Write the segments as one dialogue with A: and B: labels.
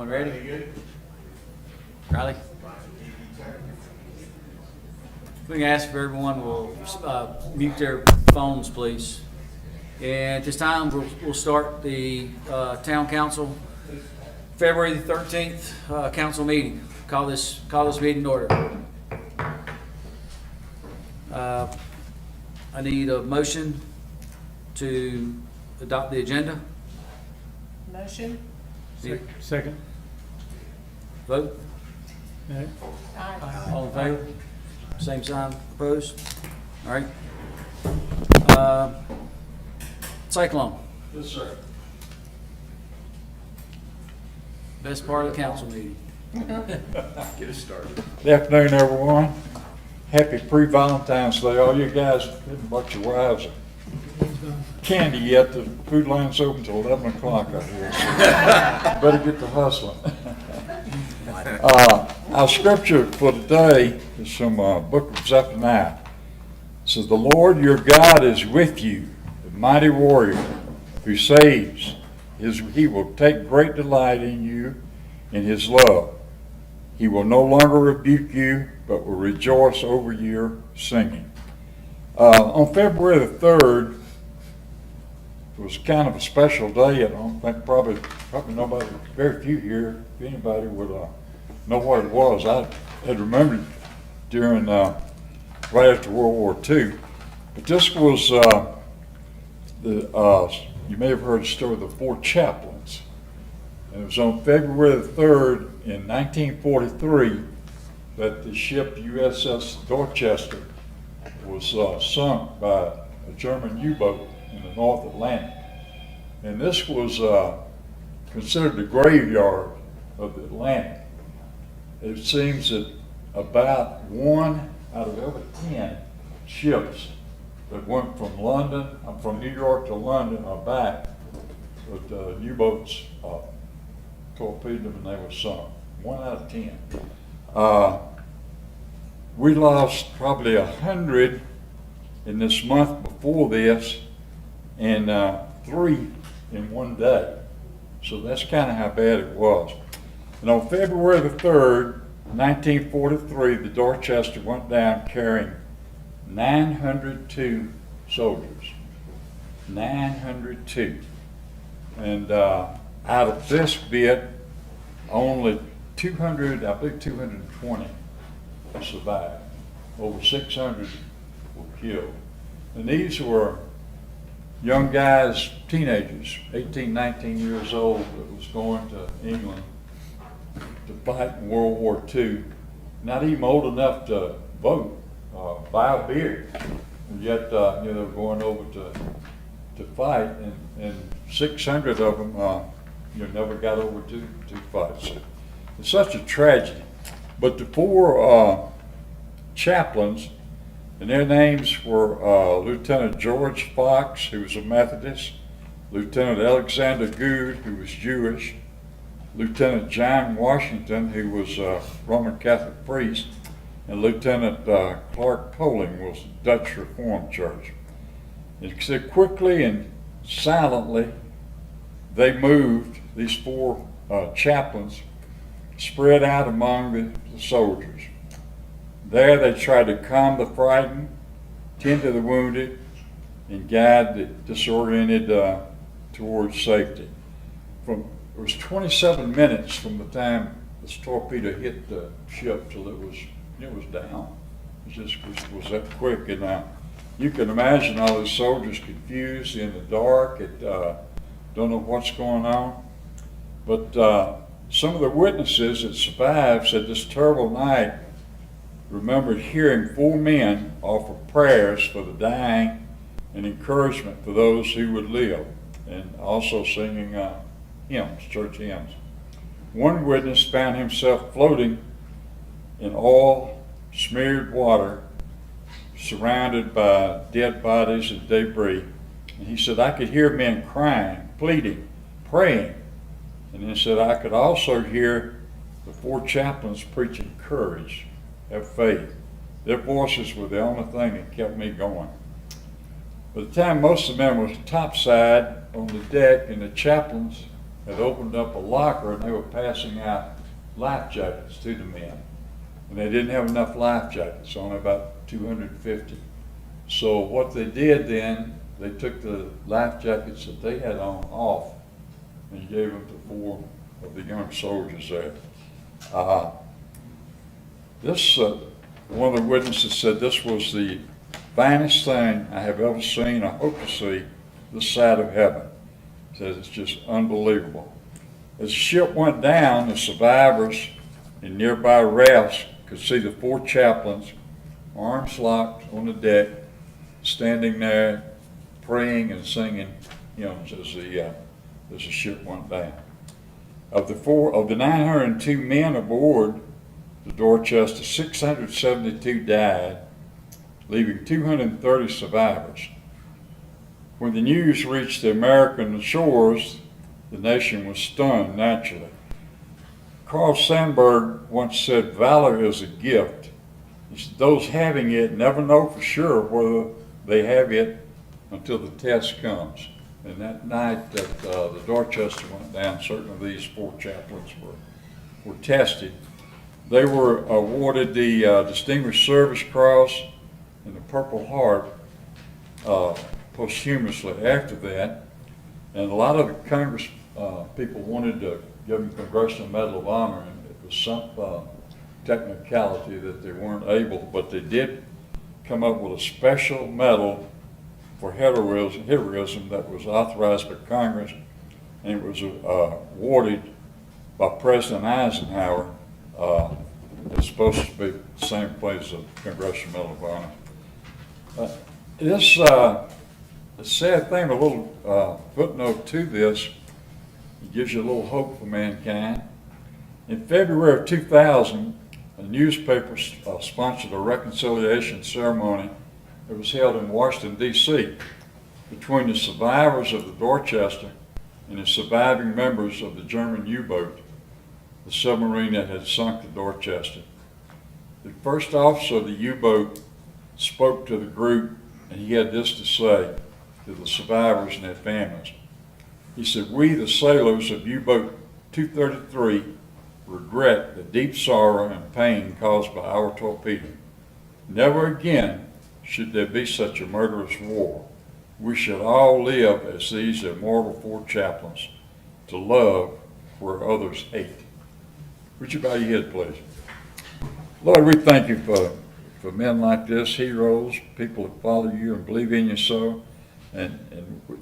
A: Everyone ready? Riley? We can ask if everyone will mute their phones, please. And at this time, we'll start the Town Council February the 13th council meeting. Call this meeting to order. I need a motion to adopt the agenda.
B: Motion?
C: Second.
A: Vote.
C: Aye.
B: Aye.
A: All in favor? Same sign, opposed? All right. Cyclone,
D: Yes, sir.
A: best part of the council meeting.
D: Get us started.
E: Good afternoon, everyone. Happy pre-Valentine's Day. All you guys didn't bought your wives candy yet. The food line's open till 11 o'clock out here. So better get to hustling. Our scripture for today is from book of Zephaniah. It says, "The Lord your God is with you, the mighty warrior who saves. He will take great delight in you in his love. He will no longer rebuke you, but will rejoice over your singing." On February the 3rd, it was kind of a special day. I don't think probably nobody, very few here, if anybody would know what it was. I had remembered during, right after World War II. But this was, you may have heard the story of the four chaplains. And it was on February the 3rd in 1943 that the ship USS Dorchester was sunk by a German U-boat in the North Atlantic. And this was considered the graveyard of the Atlantic. It seems that about 1 out of every 10 ships that went from New York to London or back, with U-boats torpedoed them and they were sunk. 1 out of 10. We lost probably 100 in this month before this, and 3 in one day. So that's kind of how bad it was. And on February the 3rd, 1943, the Dorchester went down carrying 902 soldiers. 902. And out of this bit, only 220 survived. Over 600 were killed. And these were young guys, teenagers, 18, 19 years old, that was going to England to fight in World War II. Not even old enough to vote, buy a beer. And yet, they were going over to fight, and 600 of them, never got over to fight. So it's such a tragedy. But the four chaplains, and their names were Lieutenant George Fox, who was a Methodist, Lieutenant Alexander Good, who was Jewish, Lieutenant John Washington, who was a Roman Catholic priest, and Lieutenant Clark Poling was Dutch Reformed Church. And so quickly and silently, they moved, these four chaplains, spread out among the soldiers. There they tried to calm the frightened, tend to the wounded, and guide the disoriented towards safety. It was 27 minutes from the time this torpedo hit the ship till it was down. It was that quick. And you can imagine all those soldiers confused in the dark, don't know what's going on. But some of the witnesses that survived said this terrible night remembered hearing 4 men offer prayers for the dying and encouragement for those who would live, and also singing hymns, church hymns. One witness found himself floating in oil-smeared water, surrounded by dead bodies and debris. And he said, "I could hear men crying, pleading, praying." And he said, "I could also hear the 4 chaplains preaching courage, have faith." Their voices were the only thing that kept me going. By the time most of the men were topside on the deck, and the chaplains had opened up a locker and they were passing out life jackets to the men. And they didn't have enough life jackets, only about 250. So what they did then, they took the life jackets that they had on off and gave them to 4 of the young soldiers there. One of the witnesses said this was the finest thing I have ever seen or hope to see this side of heaven. Says it's just unbelievable. As the ship went down, the survivors in nearby rafts could see the 4 chaplains, arms locked on the deck, standing there praying and singing hymns as the ship went down. Of the 902 men aboard the Dorchester, 672 died, leaving 230 survivors. When the news reached the American shores, the nation was stunned naturally. Carl Sandburg once said, "Valor is a gift. Those having it never know for sure whether they have it until the test comes." And that night that the Dorchester went down, certain of these 4 chaplains were tested. They were awarded the Distinguished Service Cross and the Purple Heart posthumously after that. And a lot of the Congress people wanted to give them Congressional Medal of Honor, and it was some technicality that they weren't able, but they did come up with a special medal for heroism that was authorized by Congress, and it was awarded by President Eisenhower. It's supposed to be the same place as the Congressional Medal of Honor. The sad thing, a little footnote to this, it gives you a little hope for mankind. In February of 2000, a newspaper sponsored a reconciliation ceremony that was held in Washington, D.C. between the survivors of the Dorchester and the surviving members of the German U-boat, the submarine that had sunk the Dorchester. The first officer of the U-boat spoke to the group, and he had this to say to the survivors and their families. He said, "We, the sailors of U-boat 233, regret the deep sorrow and pain caused by our torpedo. Never again should there be such a murderous war. We should all live as these immortal 4 chaplains, to love where others hate." Would you bow your head, please? Lord, we thank you for men like this, heroes, people that follow you and believe in you so. And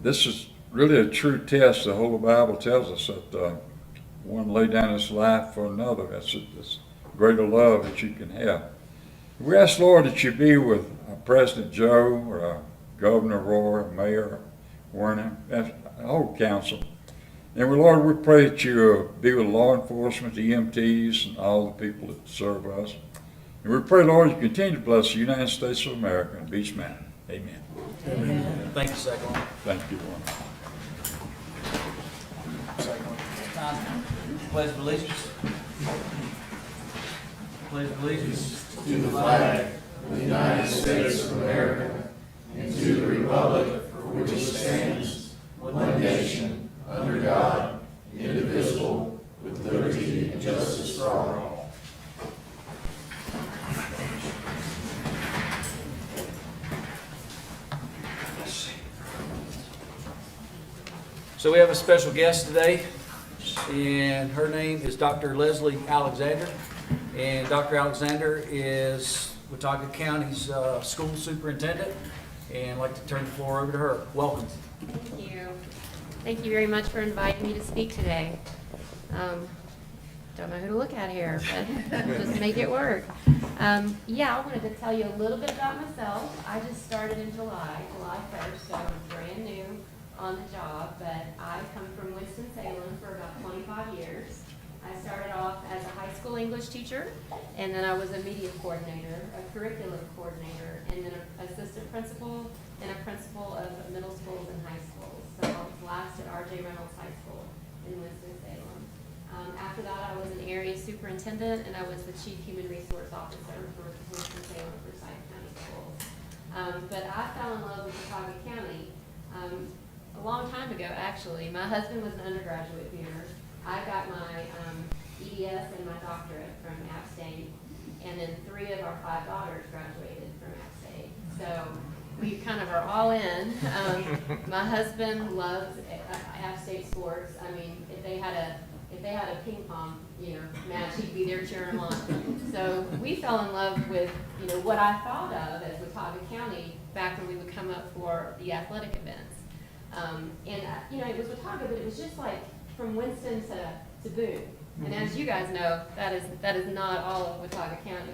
E: this is really a true test. The whole Bible tells us that one lay down his life for another. That's greater love that you can have. We ask, Lord, that you be with President Joe, or Governor Roy, Mayor Werner, and the whole council. And Lord, we pray that you be with law enforcement, the EMTs, and all the people that serve us. And we pray, Lord, you continue to bless the United States of America and Beach Mountain. Amen.
A: Amen. Thank you, Second.
E: Thank you, Warren.
A: Time. Pledge of allegiance. Pledge of allegiance.
F: To the flag of the United States of America and to the republic for which it stands, one nation, under God, indivisible, with liberty and justice for all.
A: So we have a special guest today, and her name is Dr. Leslie Alexander. And Dr. Alexander is Watauga County's school superintendent, and I'd like to turn the floor over to her. Welcome.
G: Thank you. Thank you very much for inviting me to speak today. Don't know who to look at here, but just make it work. Yeah, I wanted to tell you a little bit about myself. I just started in July 1st, so I'm brand new on the job, but I come from Winston-Salem for about 25 years. I started off as a high school English teacher, and then I was a media coordinator, a curriculum coordinator, and then an assistant principal and a principal of middle schools and high schools. So I was last at R.J. Reynolds High School in Winston-Salem. After that, I was an area superintendent, and I was the chief human resource officer for Winston-Salem Forsyth County Schools. But I fell in love with Watauga County a long time ago, actually. My husband was an undergraduate here, I got my EDS and my doctorate from App State, and then 3 of our 5 daughters graduated from App State. So we kind of are all in. My husband loves App State sports. I mean, if they had a ping pong, match, he'd be there cheering them on. So we fell in love with, what I thought of as Watauga County back when we would come up for the athletic events. It was Watauga, but it was just like from Winston to Boone. And as you guys know, that is not all of Watauga County.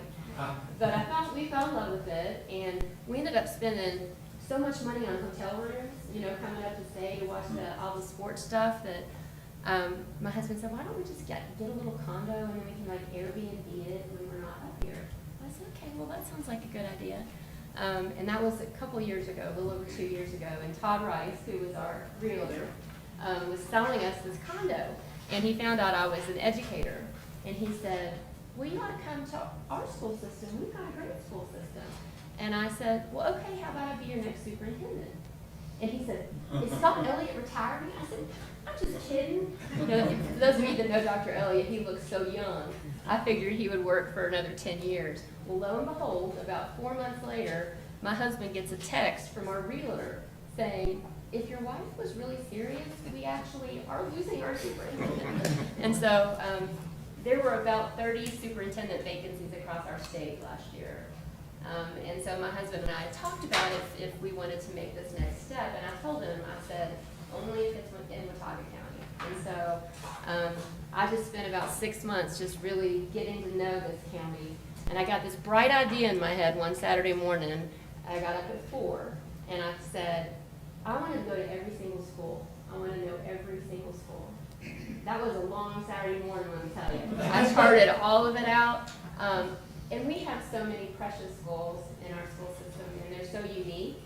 G: But we fell in love with it, and we ended up spending so much money on hotel rooms, coming up to stay to watch all the sports stuff that my husband said, why don't we just get a little condo and then we can like Airbnb it when we're not up here. I said, okay, well that sounds like a good idea. And that was a couple years ago, a little over 2 years ago, and Todd Rice, who was our realtor, was selling us this condo, and he found out I was an educator, and he said, well, you ought to come to our school system. We've got a great school system. And I said, well, okay, how about I be your next superintendent? And he said, is Scott Elliott retiring? I said, I'm just kidding. For those of you that know Dr. Elliott, he looks so young. I figured he would work for another 10 years. Well, lo and behold, about 4 months later, my husband gets a text from our realtor saying, if your wife was really serious, we actually are losing our superintendent. And so there were about 30 superintendent vacancies across our state last year. And so my husband and I talked about if we wanted to make this next step, and I told him, I said, only if it's in Watauga County. And so I just spent about 6 months just really getting to know this county. And I got this bright idea in my head one Saturday morning. I got up at 4, and I said, I want to go to every single school. I want to know every single school. That was a long Saturday morning, let me tell you. I charted all of it out. And we have so many precious schools in our school system, and they're so unique,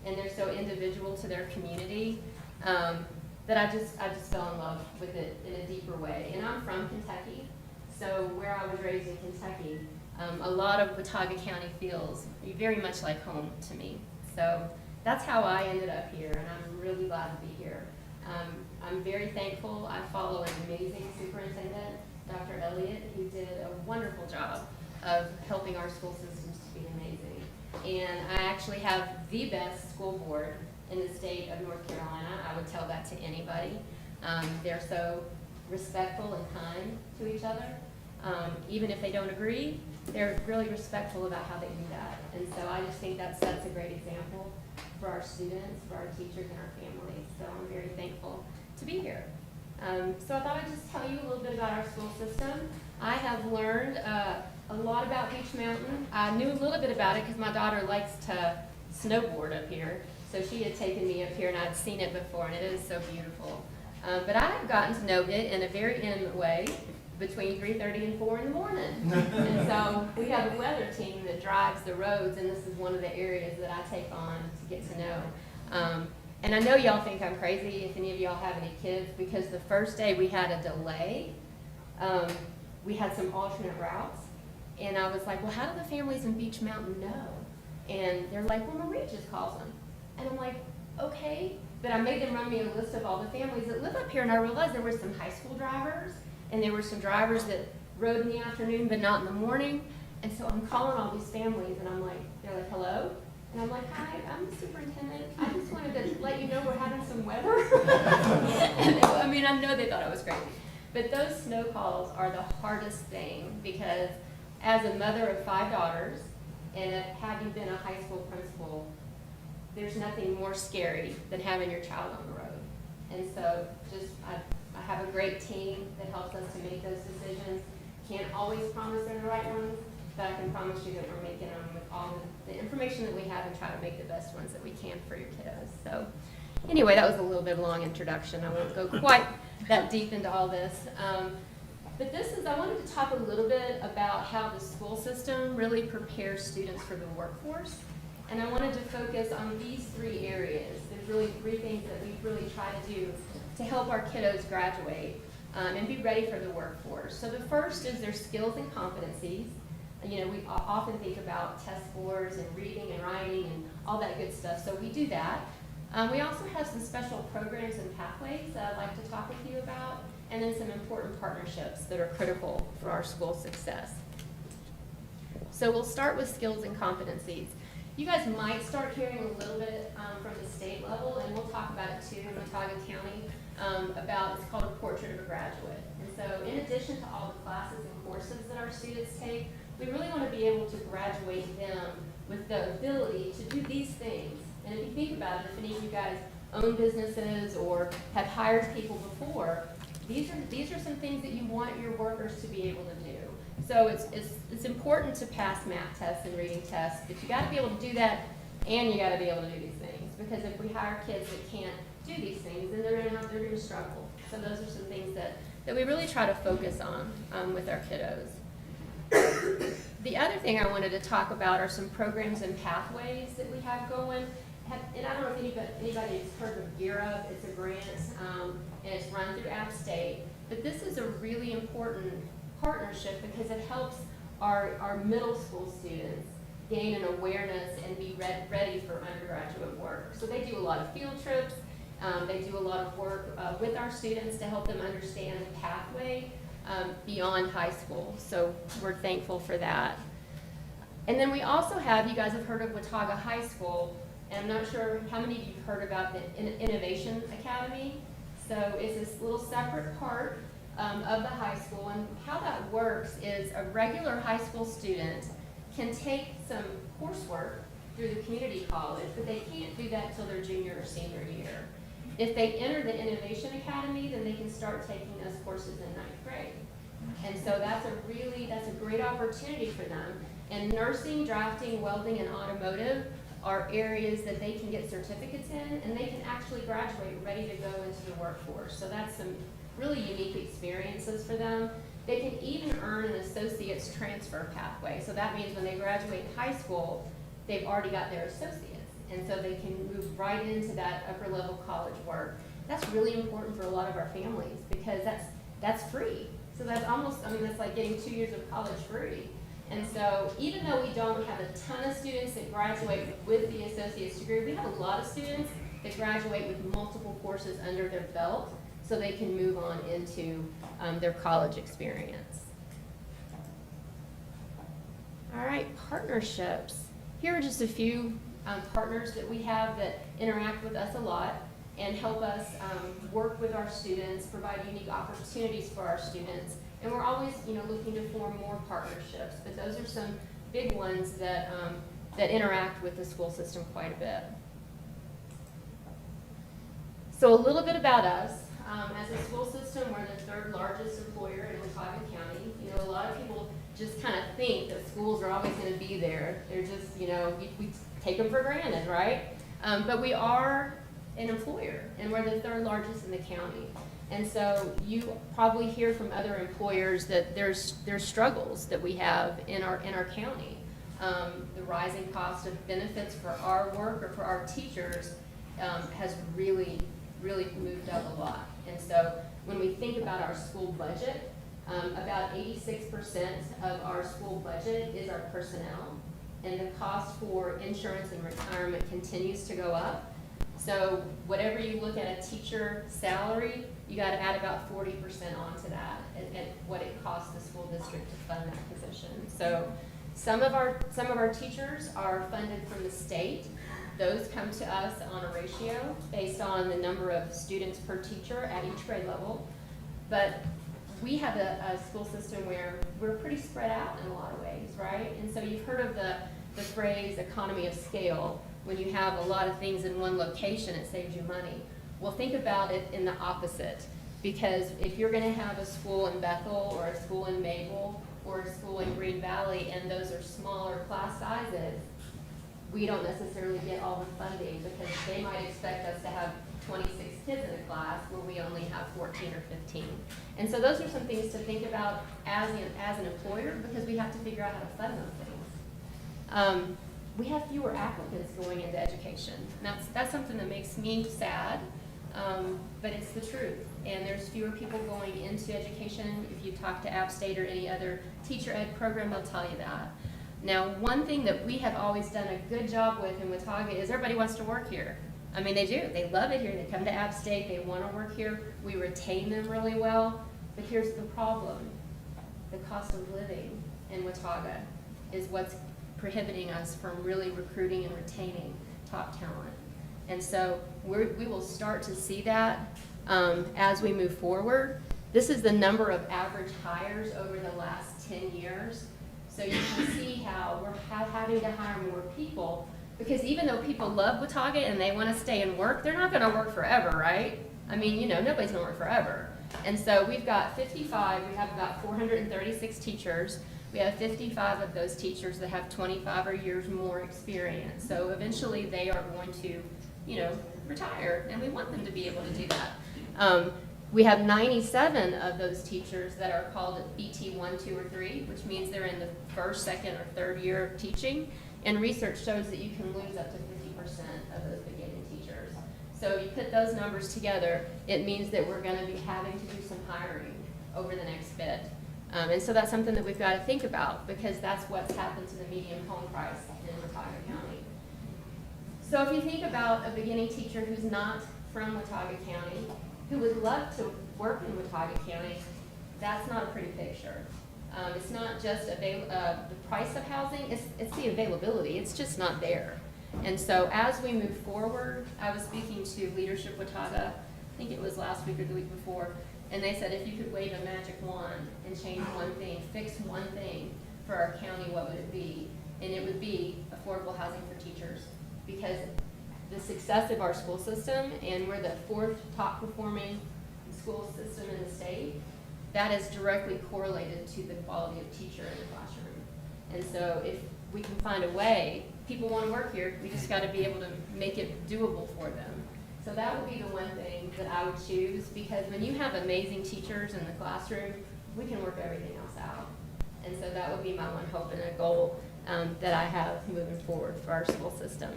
G: and they're so individual to their community, that I just fell in love with it in a deeper way. And I'm from Kentucky, so where I was raised in Kentucky, a lot of Watauga County feels very much like home to me. So that's how I ended up here, and I'm really glad to be here. I'm very thankful. I follow an amazing superintendent, Dr. Elliott, who did a wonderful job of helping our school systems to be amazing. And I actually have the best school board in the state of North Carolina. I would tell that to anybody. They're so respectful and kind to each other. Even if they don't agree, they're really respectful about how they do that. And so I just think that sets a great example for our students, for our teachers, and our families. So I'm very thankful to be here. So I thought I'd just tell you a little bit about our school system. I have learned a lot about Beech Mountain. I knew a little bit about it because my daughter likes to snowboard up here. So she had taken me up here and I'd seen it before, and it is so beautiful. But I have gotten to know it in a very intimate way between 3:30 and 4 in the morning. And so we have a weather team that drives the roads, and this is one of the areas that I take on to get to know. And I know y'all think I'm crazy if any of y'all have any kids, because the first day we had a delay. We had some alternate routes, and I was like, well, how do the families in Beech Mountain know? And they're like, well, Marie just calls them. And I'm like, okay. But I made them run me a list of all the families that live up here, and I realized there were some high school drivers, and there were some drivers that rode in the afternoon but not in the morning. And so I'm calling all these families, and they're like, hello? And I'm like, hi, I'm the superintendent. I just wanted to let you know we're having some weather. And I know they thought I was crazy. But those snow calls are the hardest thing, because as a mother of 5 daughters, and having been a high school principal, there's nothing more scary than having your child on the road. And so I have a great team that helps us to make those decisions. Can't always promise they're the right ones, but I can promise you that we're making them with all the information that we have and try to make the best ones that we can for your kiddos. So anyway, that was a little bit of a long introduction. I won't go quite that deep into all this. But I wanted to talk a little bit about how the school system really prepares students for the workforce. And I wanted to focus on these 3 areas. There's really 3 things that we really try to do to help our kiddos graduate and be ready for the workforce. So the first is their skills and competencies. We often think about test scores and reading and writing and all that good stuff, so we do that. We also have some special programs and pathways that I'd like to talk with you about. and then some important partnerships that are critical for our school success. So we'll start with skills and competencies. You guys might start hearing a little bit from the state level, and we'll talk about it too in Watauga County, about, it's called a portrait of a graduate. And so in addition to all the classes and courses that our students take, we really want to be able to graduate them with the ability to do these things. And if you think about it, if any of you guys own businesses or have hired people before, these are some things that you want your workers to be able to do. So it's important to pass math tests and reading tests, but you gotta be able to do that, and you gotta be able to do these things. Because if we hire kids that can't do these things, then they're gonna struggle. So those are some things that we really try to focus on with our kiddos. The other thing I wanted to talk about are some programs and pathways that we have going. And I don't know if anybody has heard of Gear Up. It's a grant, and it's run through App State. But this is a really important partnership because it helps our middle school students gain an awareness and be ready for undergraduate work. So they do a lot of field trips. They do a lot of work with our students to help them understand the pathway beyond high school. So we're thankful for that. And then we also have, you guys have heard of Watauga High School, and I'm not sure how many of you have heard about the Innovation Academy. So it's this little separate part of the high school, and how that works is a regular high school student can take some coursework through the community college, but they can't do that till their junior or senior year. If they enter the Innovation Academy, then they can start taking those courses in 9th grade. And so that's a great opportunity for them. And nursing, drafting, welding, and automotive are areas that they can get certificates in, and they can actually graduate ready to go into the workforce. So that's some really unique experiences for them. They can even earn an associate's transfer pathway. So that means when they graduate high school, they've already got their associates. And so they can move right into that upper level college work. That's really important for a lot of our families because that's free. So that's almost, that's like getting 2 years of college free. And so even though we don't have a ton of students that graduate with the associate's degree, we have a lot of students that graduate with multiple courses under their belt so they can move on into their college experience. All right, partnerships. Here are just a few partners that we have that interact with us a lot and help us work with our students, provide unique opportunities for our students. And we're always, looking to form more partnerships, but those are some big ones that interact with the school system quite a bit. So a little bit about us. As a school system, we're the 3rd largest employer in Watauga County. A lot of people just kind of think that schools are always going to be there. They're just, we take them for granted, right? But we are an employer, and we're the 3rd largest in the county. And so you probably hear from other employers that there's struggles that we have in our county. The rising cost of benefits for our work or for our teachers has really moved up a lot. And so when we think about our school budget, about 86% of our school budget is our personnel, and the cost for insurance and retirement continues to go up. So whatever you look at a teacher salary, you got to add about 40% onto that at what it costs the school district to fund that position. So some of our teachers are funded from the state. Those come to us on a ratio based on the number of students per teacher at each grade level. But we have a school system where we're pretty spread out in a lot of ways, right? And so you've heard of the phrase economy of scale. When you have a lot of things in one location, it saves you money. Well, think about it in the opposite, because if you're going to have a school in Bethel or a school in Mabel or a school in Green Valley, and those are smaller class sizes, we don't necessarily get all the funding because they might expect us to have 26 kids in a class where we only have 14 or 15. And so those are some things to think about as an employer, because we have to figure out how to fund those things. We have fewer applicants going into education. And that's something that makes me sad, but it's the truth. And there's fewer people going into education. If you talk to App State or any other teacher ed program, they'll tell you that. Now, one thing that we have always done a good job with in Watauga is everybody wants to work here. I mean, they do. They love it here. They come to App State. They want to work here. We retain them really well. But here's the problem. The cost of living in Watauga is what's prohibiting us from really recruiting and retaining top talent. And so we will start to see that as we move forward. This is the number of average hires over the last 10 years. So you can see how we're having to hire more people, because even though people love Watauga and they want to stay and work, they're not going to work forever, right? I mean, you know, nobody's going to work forever. And so we've got 55, we have about 436 teachers. We have 55 of those teachers that have 25 or years more experience. So eventually they are going to, you know, retire, and we want them to be able to do that. We have 97 of those teachers that are called BT 1, 2, or 3, which means they're in the first, second, or third year of teaching. And research shows that you can lose up to 50% of those beginning teachers. So you put those numbers together, it means that we're going to be having to do some hiring over the next bit. And so that's something that we've got to think about, because that's what's happened to the median home price in Watauga County. So if you think about a beginning teacher who's not from Watauga County, who would love to work in Watauga County, that's not a pretty picture. It's not just the price of housing, it's the availability. It's just not there. And so as we move forward, I was speaking to Leadership Watauga, I think it was last week or the week before, and they said if you could wave a magic wand and change one thing, fix one thing for our county, what would it be? And it would be affordable housing for teachers. Because the success of our school system, and we're the 4th top performing school system in the state, that is directly correlated to the quality of teacher in the classroom. And so if we can find a way, people want to work here, we just got to be able to make it doable for them. So that would be the one thing that I would choose, because when you have amazing teachers in the classroom, we can work everything else out. And so that would be my one hope and a goal that I have moving forward for our school system.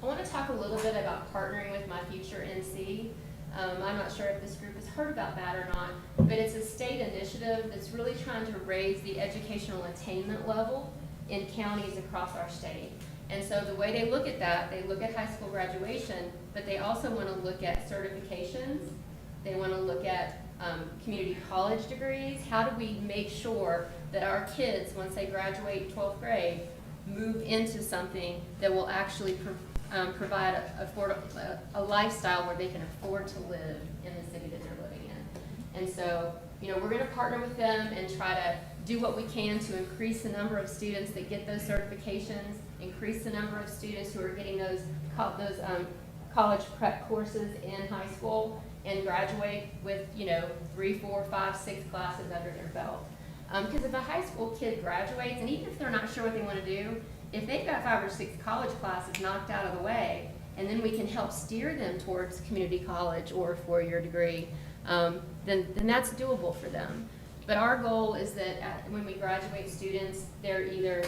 G: I want to talk a little bit about partnering with My Future NC. I'm not sure if this group has heard about that or not, but it's a state initiative that's really trying to raise the educational attainment level in counties across our state. And so the way they look at that, they look at high school graduation, but they also want to look at certifications. They want to look at community college degrees. How do we make sure that our kids, once they graduate 12th grade, move into something that will actually provide a lifestyle where they can afford to live in the city that they're living in. And so, you know, we're going to partner with them and try to do what we can to increase the number of students that get those certifications, increase the number of students who are getting those college prep courses in high school, and graduate with, you know, 3, 4, 5, 6 classes under their belt. Because if a high school kid graduates, and even if they're not sure what they want to do, if they've got 5 or 6 college classes knocked out of the way, and then we can help steer them towards community college or a 4-year degree, then that's doable for them. But our goal is that when we graduate students, they're either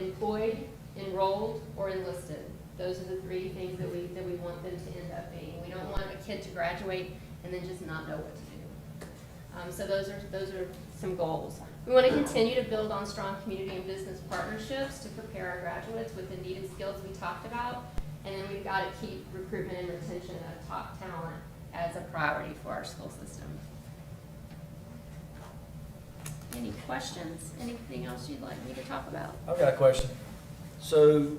G: employed, enrolled, or enlisted. Those are the 3 things that we want them to end up being. We don't want a kid to graduate and then just not know what to do. So those are some goals. We want to continue to build on strong community and business partnerships to prepare our graduates with the needed skills we talked about. And then we've got to keep recruitment and retention of top talent as a priority for our school system. Any questions? Anything else you'd like me to talk about?
A: I've got a question. So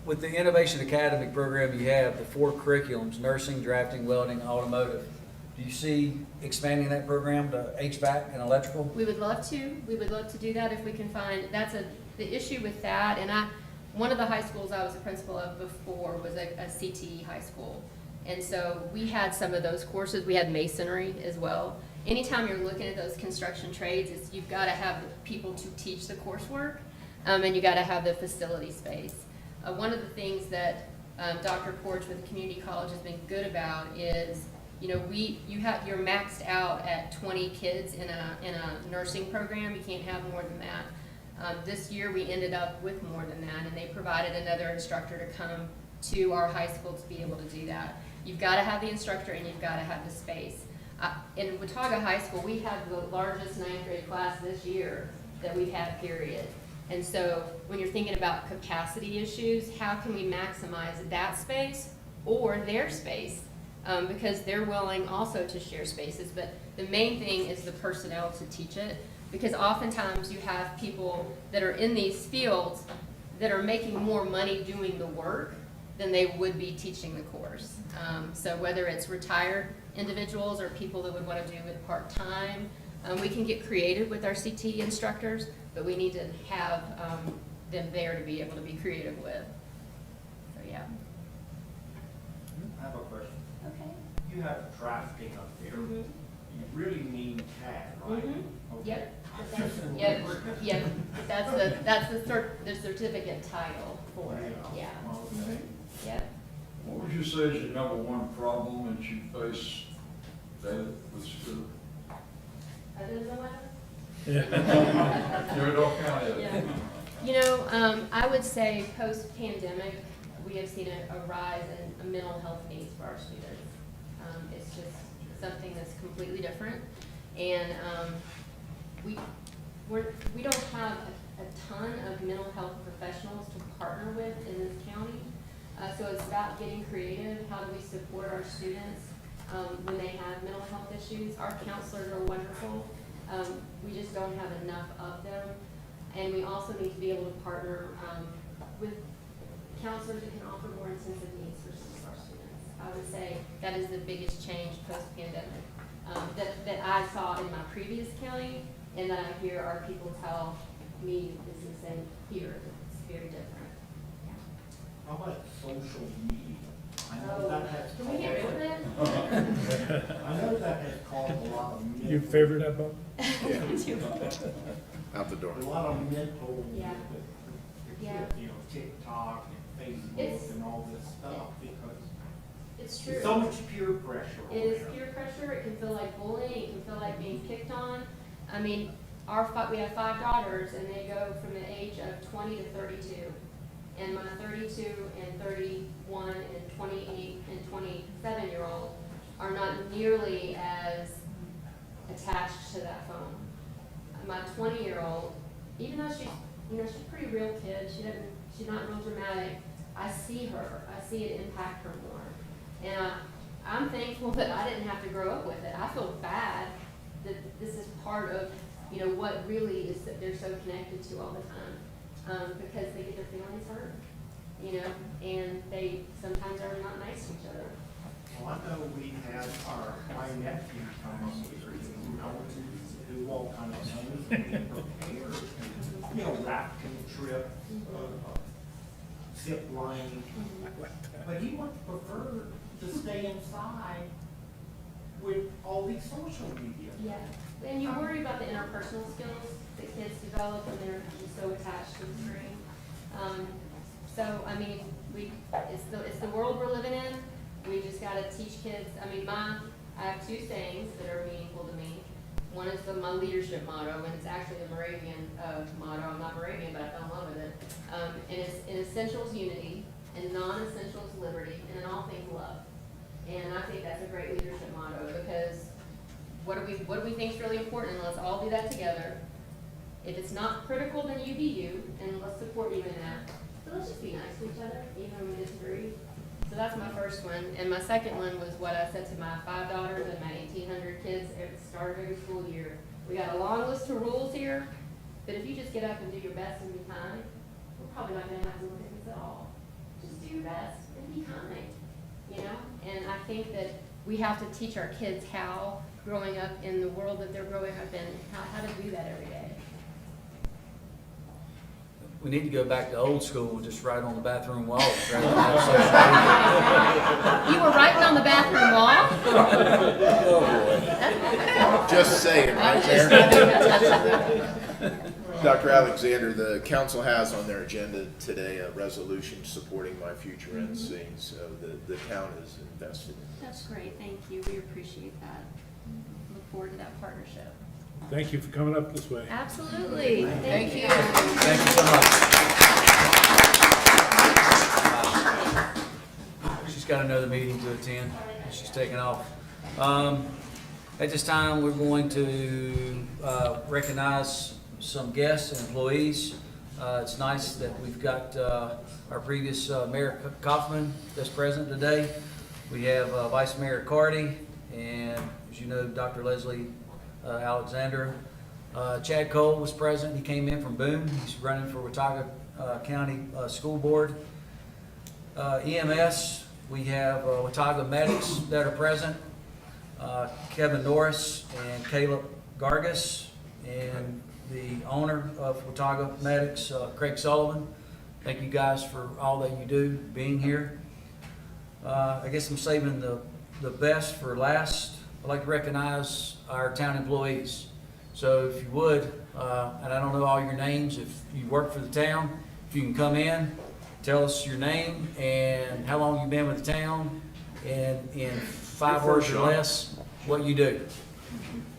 A: with the Innovation Academy program you have, the 4 curriculums, nursing, drafting, welding, automotive, do you see expanding that program to HVAC and electrical?
G: We would love to. We would love to do that if we can find, the issue with that, and one of the high schools I was a principal of before was a CTE high school. And so we had some of those courses. We had masonry as well. Anytime you're looking at those construction trades, you've got to have the people to teach the coursework, and you got to have the facility space. One of the things that Dr. Porch with the community college has been good about is, you know, you're maxed out at 20 kids in a nursing program. You can't have more than that. This year we ended up with more than that, and they provided another instructor to come to our high school to be able to do that. You've got to have the instructor and you've got to have the space. In Watauga High School, we have the largest 9th grade class this year that we've had, period. And so when you're thinking about capacity issues, how can we maximize that space or their space, because they're willing also to share spaces. But the main thing is the personnel to teach it, because oftentimes you have people that are in these fields that are making more money doing the work than they would be teaching the course. So whether it's retired individuals or people that would want to do it part-time, we can get creative with our CT instructors, but we need to have them there to be able to be creative with. So, yeah.
H: I have a question.
G: Okay.
H: You have trafficking up there.
G: Mhm.
H: You really mean CAD, right?
G: Mhm.
H: Okay.
G: Yep. Yep. That's the certificate title for it. Yeah.
H: Okay.
G: Yep.
E: What would you say is your number one problem that you face daily with school?
G: Other than what?
E: You're in all kind of.
G: Yeah. You know, I would say post-pandemic, we have seen a rise in mental health needs for our students. It's just something that's completely different. And we don't have a ton of mental health professionals to partner with in this county. So it's about getting creative. How do we support our students when they have mental health issues? Our counselors are wonderful. We just don't have enough of them. And we also need to be able to partner with counselors that can offer more intensive needs for some of our students. I would say that is the biggest change post-pandemic that I saw in my previous county, and that I hear our people tell me is the same here. It's very different.
H: How about social media? I know that has
G: Can we get rid of that?
H: I know that has caused a lot of mental.
C: You favor that, Bob?
D: Out the door.
H: A lot of mental.
G: Yeah. Yeah.
H: You know, TikTok and Facebook
G: It's-
H: and all this stuff, because
G: It's true.
H: there's so much peer pressure on
G: It is
H: there.
G: peer pressure. It can feel like bullying. It can feel like being picked on. I mean, we have 5 daughters, and they go from the age of 20 to 32. And my 32 and 31 and 28 and 27-year-old are not nearly as attached to that phone. My 20-year-old, even though she's a pretty real kid, she's not real dramatic. I see her. I see it impact her more. And I'm thankful that I didn't have to grow up with it. I feel bad that this is part of, what really is that they're so connected to all the time, because they get their feelings hurt, and they sometimes are not nice to each other.
H: Well, I know we had my nephew come here, who all kind of things, and he prepared, rafting trip, zip lining. But he would prefer to stay inside with all these social media.
G: Yeah, and you worry about the interpersonal skills that kids develop when they're just so attached to the screen. So, I mean, it's the world we're living in. We just gotta teach kids. I mean, I have 2 sayings that are meaningful to me. One is my leadership motto, and it's actually a Moravian motto. I'm not Moravian, but I fell in love with it. And it's in essentials unity, in non-essentials liberty, and in all things love. And I think that's a great leadership motto, because what do we think is really important? And let's all do that together. If it's not critical, then you be you, and let's support you in that. So let's just be nice to each other, even when we disagree. So that's my first one. And my second one was what I said to my 5 daughters and my 1,800 kids at the start of every school year. We got a long list of rules here, but if you just get up and do your best and be kind, we're probably not gonna have to look at this at all. Just do your best and be kind, And I think that we have to teach our kids how, growing up in the world that they're growing up in, how to do that every day.
A: We need to go back to old school and just write on the bathroom walls rather than have social media.
G: You were writing on the bathroom wall?
D: Just saying,
G: I
D: right
G: was just
D: there.
G: thinking
D: Dr. Alexander, the council has on their agenda today a resolution supporting My Future NC, so the town is invested in
G: That's
D: this.
G: great, thank you, we appreciate that. Look forward to that partnership.
C: Thank you for coming up this way.
G: Absolutely, thank you.
A: Thank you so much. She's got another meeting to attend. She's taking off. At this time, we're going to recognize some guests and employees. It's nice that we've got our previous Mayor Kaufman that's present today. We have Vice Mayor Cardy, and as you know, Dr. Leslie Alexander. Chad Cole was present. He came in from Boone. He's running for Watauga County School Board. EMS, we have Watauga medics that are present. Kevin Norris and Caleb Gargas, and the owner of Watauga Medics, Craig Sullivan. Thank you guys for all that you do, being here. I guess I'm saving the best for last. I'd like to recognize our town employees. So if you would, and I don't know all your names, if you work for the town, if you can come in, tell us your name and how long you've been with the town, and in 5 words or less, what you do.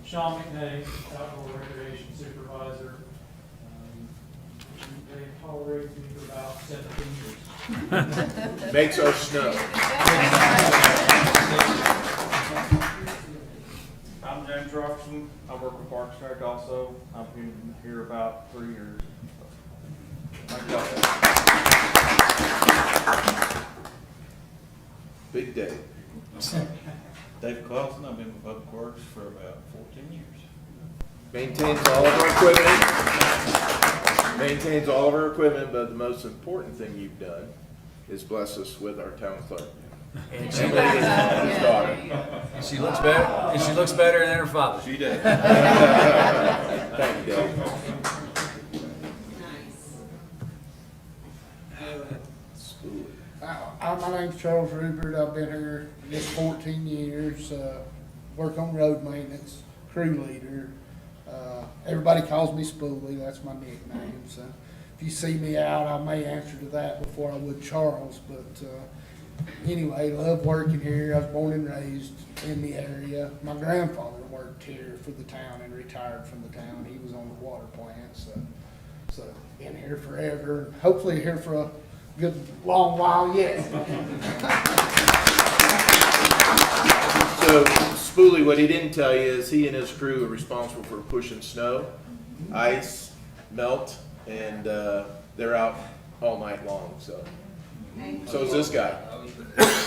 I: Sean McNay, outdoor recreation supervisor. They tolerated me for about 17 years.
D: Makes our snow.
J: I'm James Robertson. I work with Parks and Rec also. I've been here about 3 years. Thank y'all.
D: Big day.
J: Dave Clausen. I've been with Public Works for about 14 years.
D: Maintains all of our equipment. Maintains all of our equipment, but the most important thing you've done is bless us with our town clerk.
A: And
D: His daughter.
A: she looks better. And she looks better than her father.
J: She did.
D: Thank you, Dave.
K: My name's Charles Rupert. I've been here just 14 years. Work on road maintenance, crew leader. Everybody calls me Spoolie. That's my nickname. So if you see me out, I may answer to that before I would Charles. But anyway, love working here. I was born and raised in the area. My grandfather worked here for the town and retired from the town. He was on the water plant. So been here forever. Hopefully here for a good long while yet.
D: So Spoolie, what he didn't tell you is he and his crew are responsible for pushing snow, ice, melt, and they're out all night long. So is this guy.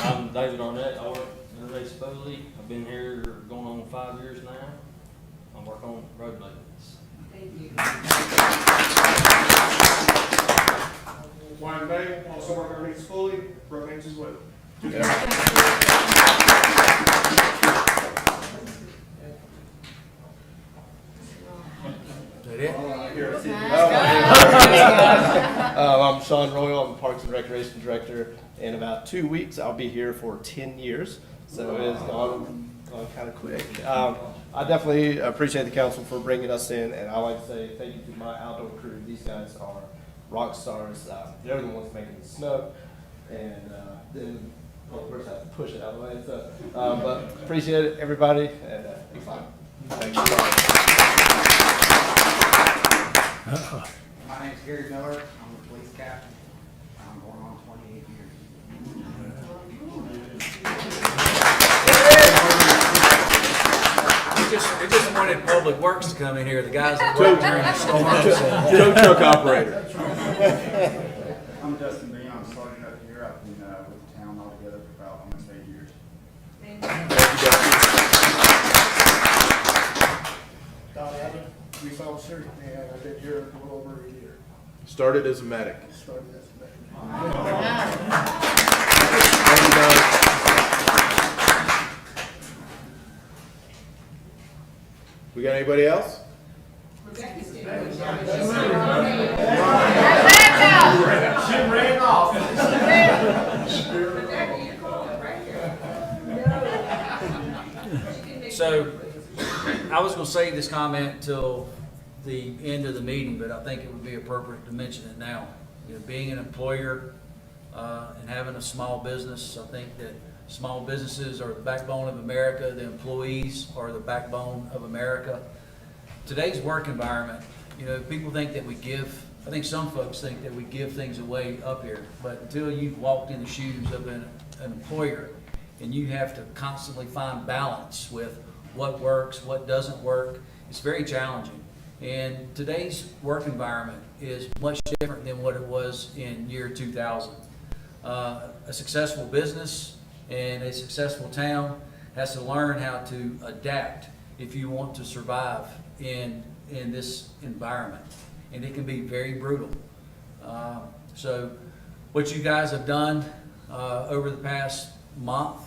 L: I'm David Arnett. I work for Ray Spoley. I've been here going on 5 years now. I work on road maintenance.
G: Thank you.
H: Wayne Bay, also work underneath Spoolie, road maintenance as well.
A: Is that it?
M: I'm Sean Royal. I'm Parks and Recreation Director. In about 2 weeks, I'll be here for 10 years. So it has gone kind of quick. I definitely appreciate the council for bringing us in, and I like to say thank you to my outdoor crew. These guys are rock stars. They're the ones making the snow, and then of course I have to push it out of the way. So, but appreciate it, everybody, and be fine.
D: Thank you.
N: My name's Gary Miller. I'm a police captain. I'm going on 28 years.
A: We just wanted Public Works to come in here. The guys that work during the storm.
D: Tow truck operator.
N: I'm Justin Bean. I'm starting up here. I've been with the town altogether for about almost 8 years.
G: Thank you.
K: Don Abbott, police officer, and I've been here a little over a year.
D: Started as a medic.
K: Started as a
D: Thank you, Don. We got anybody else?
H: She ran off.
A: So, I was gonna save this comment till the end of the meeting, but I think it would be appropriate to mention it now. You know, being an employer, and having a small business, I think that small businesses are the backbone of America. The employees are the backbone of America. Today's work environment, you know, people think that we give, I think some folks think that we give things away up here, but until you've walked in the shoes of an employer, and you have to constantly find balance with what works, what doesn't work, it's very challenging. And today's work environment is much different than what it was in year 2000. A successful business and a successful town has to learn how to adapt if you want to survive in this environment. And it can be very brutal. So what you guys have done over the past month,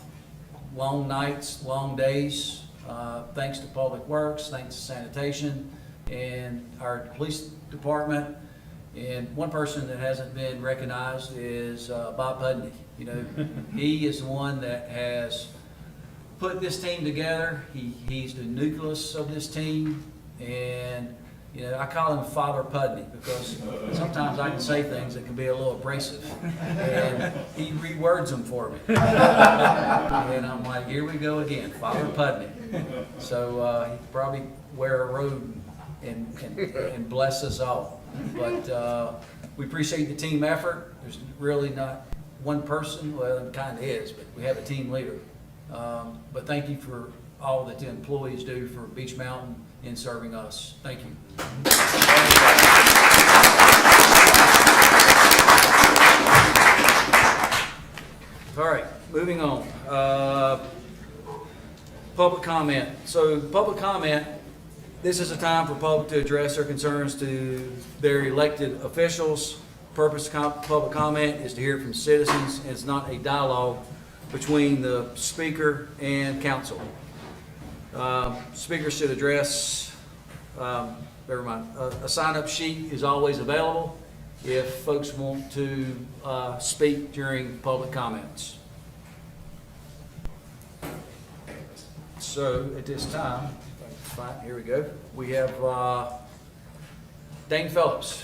A: long nights, long days, thanks to Public Works, thanks to sanitation, and our police department. And one person that hasn't been recognized is Bob Pudney. You know, he is the one that has put this team together. He's the nucleus of this team, and you know, I call him Father Pudney because sometimes I can say things that can be a little abrasive, and he rewords them for me. And I'm like, here we go again, Father Pudney. So he'd probably wear a robe and bless us all. But we appreciate the team effort. There's really not one person, well, it kind of is, but we have a team leader. But thank you for all that the employees do for Beach Mountain in serving us. Thank you. All right, moving on. Public comment. So public comment, this is a time for public to address their concerns to their elected officials. Purpose of public comment is to hear from citizens. It's not a dialogue between the speaker and council. Speaker should address, never mind, a sign-up sheet is always available if folks want to speak during public comments. So at this time, fine, here we go. We have Dane Phillips.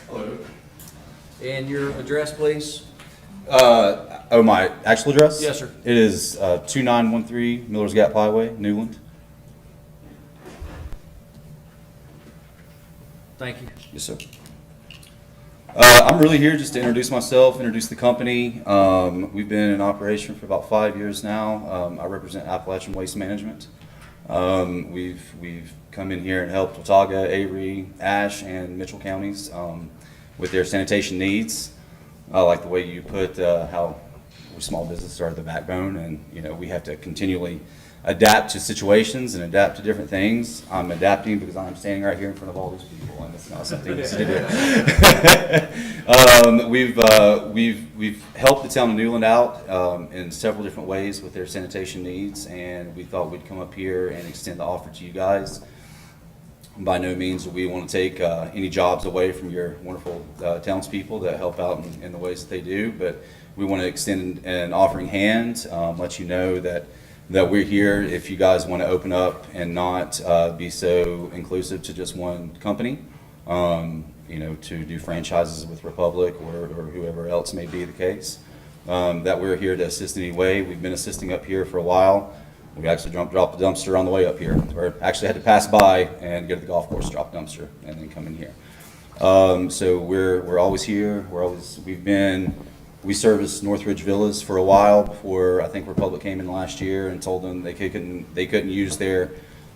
O: Hello.
A: And your address, please?
O: My actual address?
A: Yes, sir.
O: It is 2913 Millers Gap Highway, Newland.
A: Thank you.
O: Yes, sir. I'm really here just to introduce myself, introduce the company. We've been in operation for about 5 years now. I represent Appalachian Waste Management. We've come in here and helped Watauga, Avery, Ashe, and Mitchell counties with their sanitation needs. I like the way you put how small businesses are the backbone, and you know we have to continually adapt to situations and adapt to different things. I'm adapting because I'm standing right here in front of all these people, and it's not something easy to do. We've helped the town of Newland out in several different ways with their sanitation needs, and we thought we'd come up here and extend the offer to you guys. By no means do we want to take any jobs away from your wonderful townspeople that help out in the ways that they do, but we want to extend an offering hand, let you know that we're here if you guys want to open up and not be so inclusive to just one company, you know, to do franchises with Republic or whoever else may be the case, that we're here to assist in any way. We've been assisting up here for a while. We actually dropped the dumpster on the way up here. We actually had to pass by and go to the golf course, drop the dumpster, and then come in here. So we're always here. We serviced Northridge Villas for a while before I think Republic came in last year and told them they couldn't use their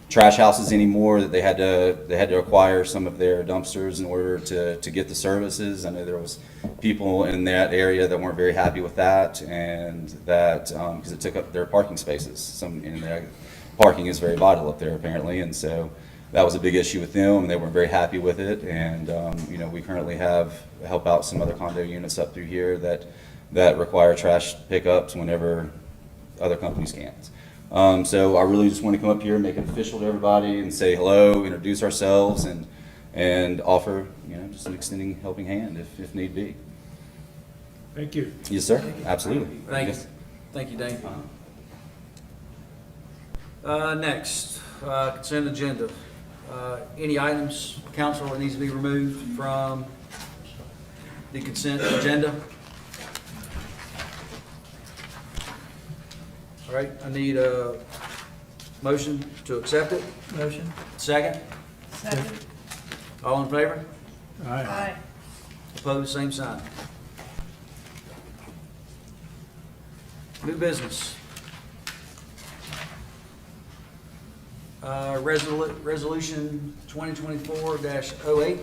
O: trash houses anymore, that they had to acquire some of their dumpsters in order to get the services. I know there was people in that area that weren't very happy with that, and that because it took up their parking spaces. Parking is very vital up there apparently, and so that was a big issue with them, and they weren't very happy with it. And you know, we currently help out some other condo units up through here that require trash pickups whenever other companies can't. So I really just want to come up here and make it official to everybody and say hello, introduce ourselves, and offer, you know, just an extending helping hand if need be.
C: Thank you.
O: Yes, sir. Absolutely.
A: Thank you. Thank you, Dane. Next, consent agenda. Any items, council, that needs to be removed from the consent agenda? All right, I need a motion to accept it.
B: Motion.
A: Second?
B: Second.
A: All in favor?
B: Aye.
A: Opposed, same sign. New business. Resolution 2024-08.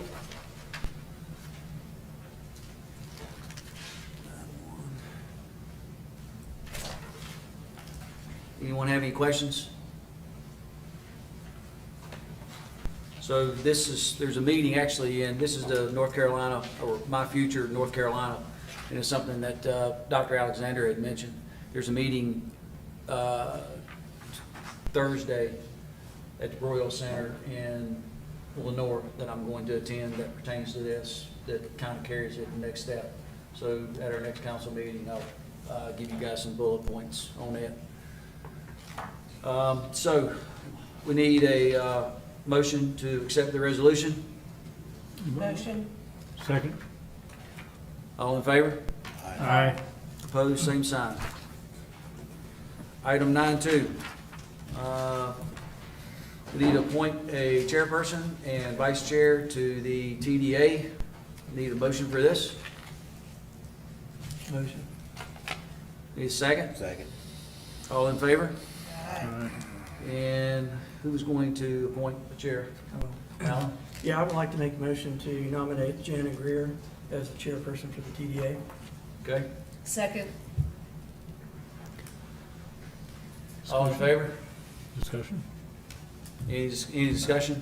A: Anyone have any questions? So there's a meeting actually, and this is the North Carolina, or My Future North Carolina, and it's something that Dr. Alexander had mentioned. There's a meeting Thursday at the Broyles Center in Lenore that I'm going to attend that pertains to this, that kind of carries it the next step. So at our next council meeting, I'll give you guys some bullet points on that. So we need a motion to accept the resolution.
B: Motion.
C: Second.
A: All in favor?
C: Aye.
A: Opposed, same sign. Item 9.2. We need to appoint a chairperson and vice chair to the TDA. Need a motion for this? Motion. Need a second?
D: Second.
A: All in favor?
C: Aye.
A: And who's going to appoint the chair? Alan?
I: Yeah, I would like to make a motion to nominate Janet Greer as the chairperson for the TDA.
A: Okay.
B: Second.
A: All in favor?
C: Discussion?
A: Any discussion?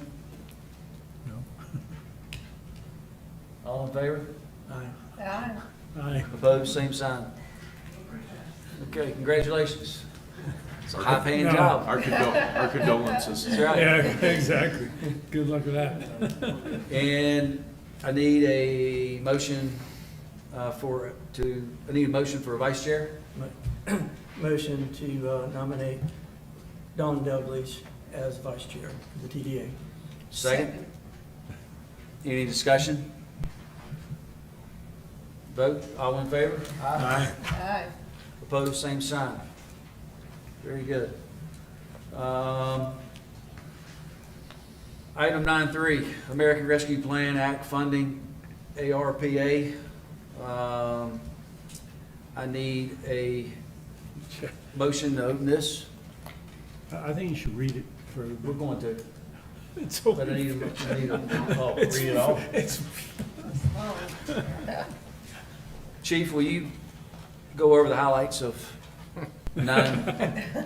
C: No.
A: All in favor?
I: Aye.
B: Aye.
C: Aye.
A: Opposed, same sign. Okay, congratulations. It's a high-paying
C: No.
A: job.
D: Our condolences.
A: That's right.
C: Yeah, exactly. Good luck with that.
A: And I need a motion I need a motion for a vice chair.
I: Motion to nominate Don Dalglish as vice chair of the TDA.
A: Second. Any discussion? Vote, all in favor?
C: Aye.
B: Aye.
A: Opposed, same sign. Very good. Item 9.3, American Rescue Plan Act funding, ARPA. I need a motion to open this.
C: I think you should read it for.
A: We're going to,
C: It's
A: but I need a, read it all.
C: It's,
A: Chief, will you go over the highlights of 9?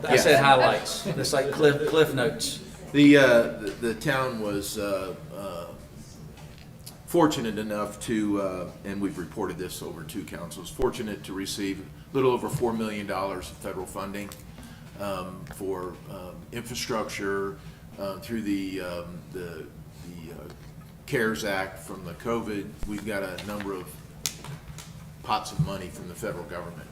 A: I said highlights. That's like cliff notes.
D: The town was fortunate enough to, and we've reported this over 2 councils, fortunate to receive a little over $4 million of federal funding for infrastructure through the CARES Act from the COVID. We've got a number of pots of money from the federal government.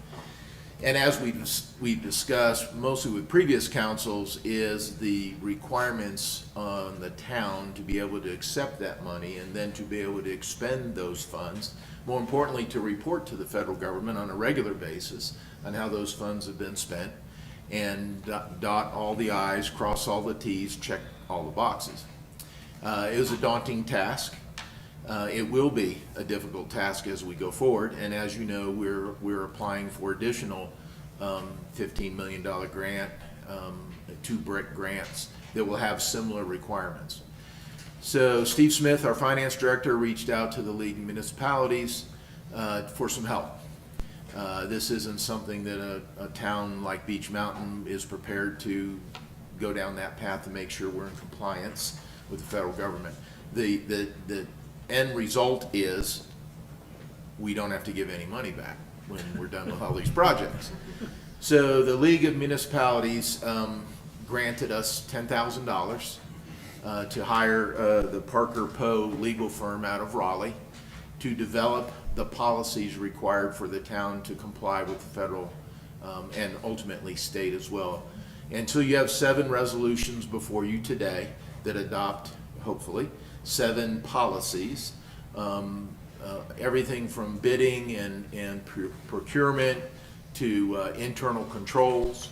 D: And as we've discussed, mostly with previous councils, is the requirements on the town to be able to accept that money and then to be able to expend those funds. More importantly, to report to the federal government on a regular basis on how those funds have been spent and dot all the I's, cross all the T's, check all the boxes. It was a daunting task. It will be a difficult task as we go forward, and as you know, we're applying for additional $15 million grant, 2 BRIC grants that will have similar requirements. So Steve Smith, our finance director, reached out to the League of Municipalities for some help. This isn't something that a town like Beech Mountain is prepared to go down that path to make sure we're in compliance with the federal government. The end result is we don't have to give any money back when we're done with all these projects. So the League of Municipalities granted us $10,000 to hire the Parker Poe legal firm out of Raleigh to develop the policies required for the town to comply with the federal and ultimately state as well. And so you have 7 resolutions before you today that adopt, hopefully, 7 policies, everything from bidding and procurement to internal controls.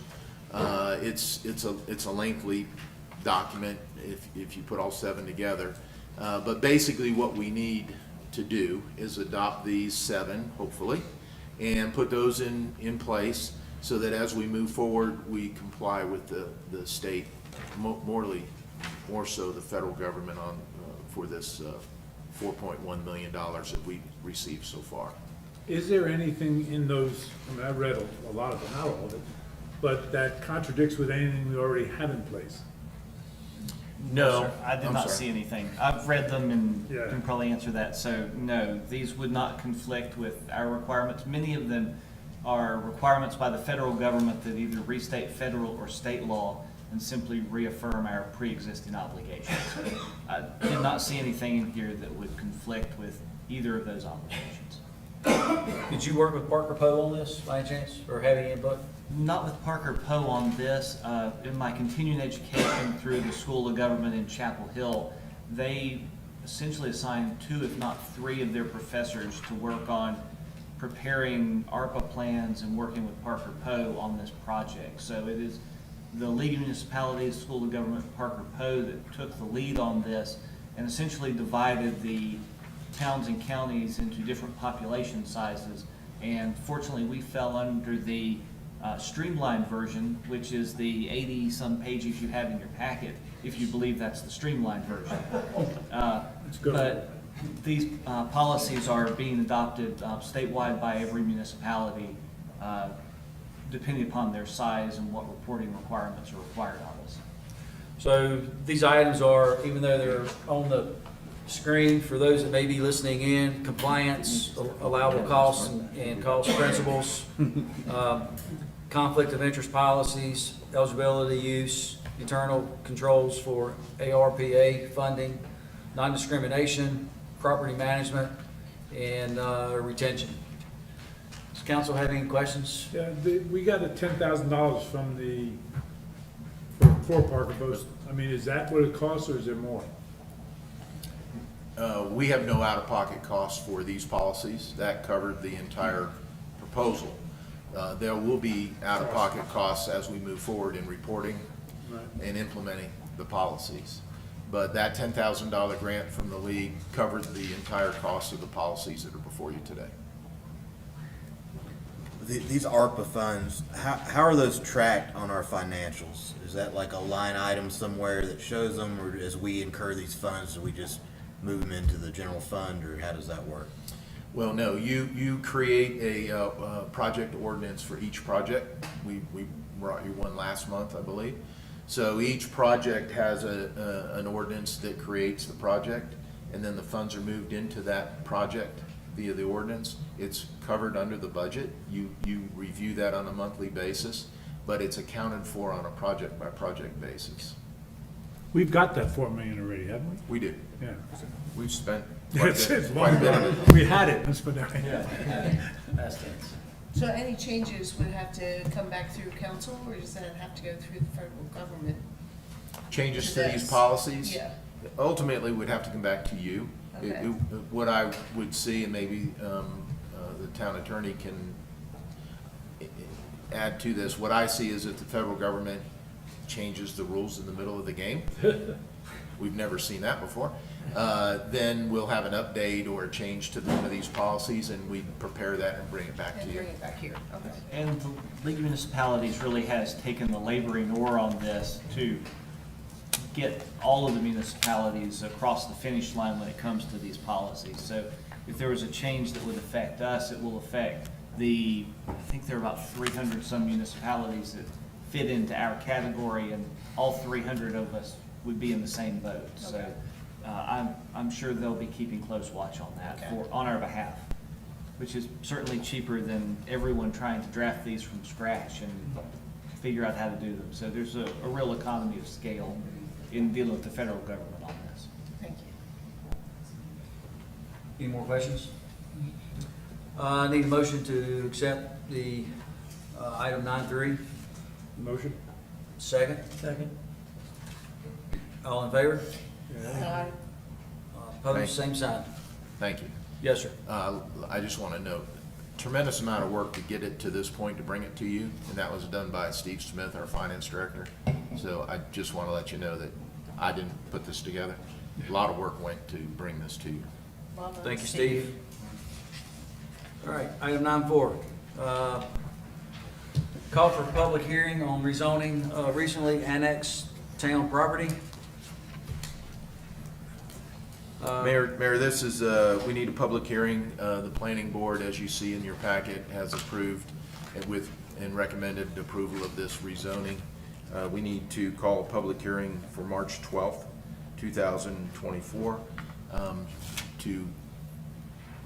D: It's a lengthy document if you put all 7 together. But basically what we need to do is adopt these 7, hopefully, and put those in place so that as we move forward, we comply with the state, more so the federal government on, for this $4.1 million that we received so far.
C: Is there anything in those, I mean, I read a lot of it, not all of it, but that contradicts with anything we already have in place?
H: No, I did
D: I'm
H: not
D: sorry.
H: see anything. I've read them and
C: Yeah.
H: can probably answer that. So no, these would not conflict with our requirements. Many of them are requirements by the federal government that either restate federal or state law and simply reaffirm our pre-existing obligations. So I did not see anything in here that would conflict with either of those obligations.
A: Did you work with Parker Poe on this by any chance, or have any input?
H: Not with Parker Poe on this. In my continuing education through the School of Government in Chapel Hill, they essentially assigned 2, if not 3 of their professors to work on preparing ARPA plans and working with Parker Poe on this project. So it is the League of Municipalities, School of Government, Parker Poe that took the lead on this and essentially divided the towns and counties into different population sizes. And fortunately, we fell under the streamlined version, which is the 80-some pages you have in your packet, if you believe that's the streamlined version.
C: good.
H: But these policies are being adopted statewide by every municipality, depending upon their size and what reporting requirements are required on this.
A: So these items are, even though they're on the screen, for those that may be listening in, compliance, allowable costs and cost principles, conflict of interest policies, eligibility use, internal controls for ARPA funding, non-discrimination, property management, and retention. Does council have any questions?
C: Yeah, we got a $10,000 from for Parker Poe. I mean, is that what it costs, or is there more?
D: We have no out-of-pocket costs for these policies. That covered the entire proposal. There will be out-of-pocket costs as we move forward in reporting and implementing the policies. But that $10,000 grant from the league covered the entire cost of the policies that are before you today.
F: These ARPA funds, how are those tracked on our financials? Is that like a line item somewhere that shows them, or as we incur these funds, do we just move them into the general fund, or how does that work?
D: Well, no, you create a project ordinance for each project. We brought you one last month, I believe. So each project has an ordinance that creates the project, and then the funds are moved into that project via the ordinance. It's covered under the budget. You review that on a monthly basis, but it's accounted for on a project-by-project basis.
C: We've got that 4 million already, haven't we?
D: We did.
C: Yeah.
D: We've spent
C: It's
D: quite a bit of it.
C: We had it, let's put that right.
A: That's tense.
B: So any changes would have to come back through council, or does that have to go through the federal government?
D: Changes to these
B: Yes.
D: policies?
B: Yeah.
D: Ultimately would have to come back to you.
B: Okay.
D: What I would see, and maybe the town attorney can add to this, what I see is that the federal government changes the rules in the middle of the game. We've never seen that before. Then we'll have an update or a change to one of these policies, and we prepare that and bring it back to
B: And
D: you.
B: bring it back here, okay.
H: And the League of Municipalities really has taken the laboring oar on this to get all of the municipalities across the finish line when it comes to these policies. So if there was a change that would affect us, it will affect I think there are about 300 some municipalities that fit into our category, and all 300 of us would be in the same boat. So I'm sure they'll be keeping close watch on that on our behalf, which is certainly cheaper than everyone trying to draft these from scratch and figure out how to do them. So there's a real economy of scale in dealing with the federal government on this.
B: Thank you.
A: Any more questions? I need a motion to accept the item 9.3.
C: Motion?
A: Second.
I: Second.
A: All in favor?
B: Aye.
A: Opposed, same sign.
D: Thank you.
A: Yes, sir.
D: I just want to note, tremendous amount of work to get it to this point, to bring it to you, and that was done by Steve Smith, our finance director. So I just want to let you know that I didn't put this together. A lot of work went to bring this to you.
B: Well done,
A: Thank you, Steve. All right, item 9.4. Call for a public hearing on rezoning recently annexed town property.
D: Mayor, this is, we need a public hearing. The planning board, as you see in your packet, has approved and recommended approval of this rezoning. We need to call a public hearing for March 12th, 2024, to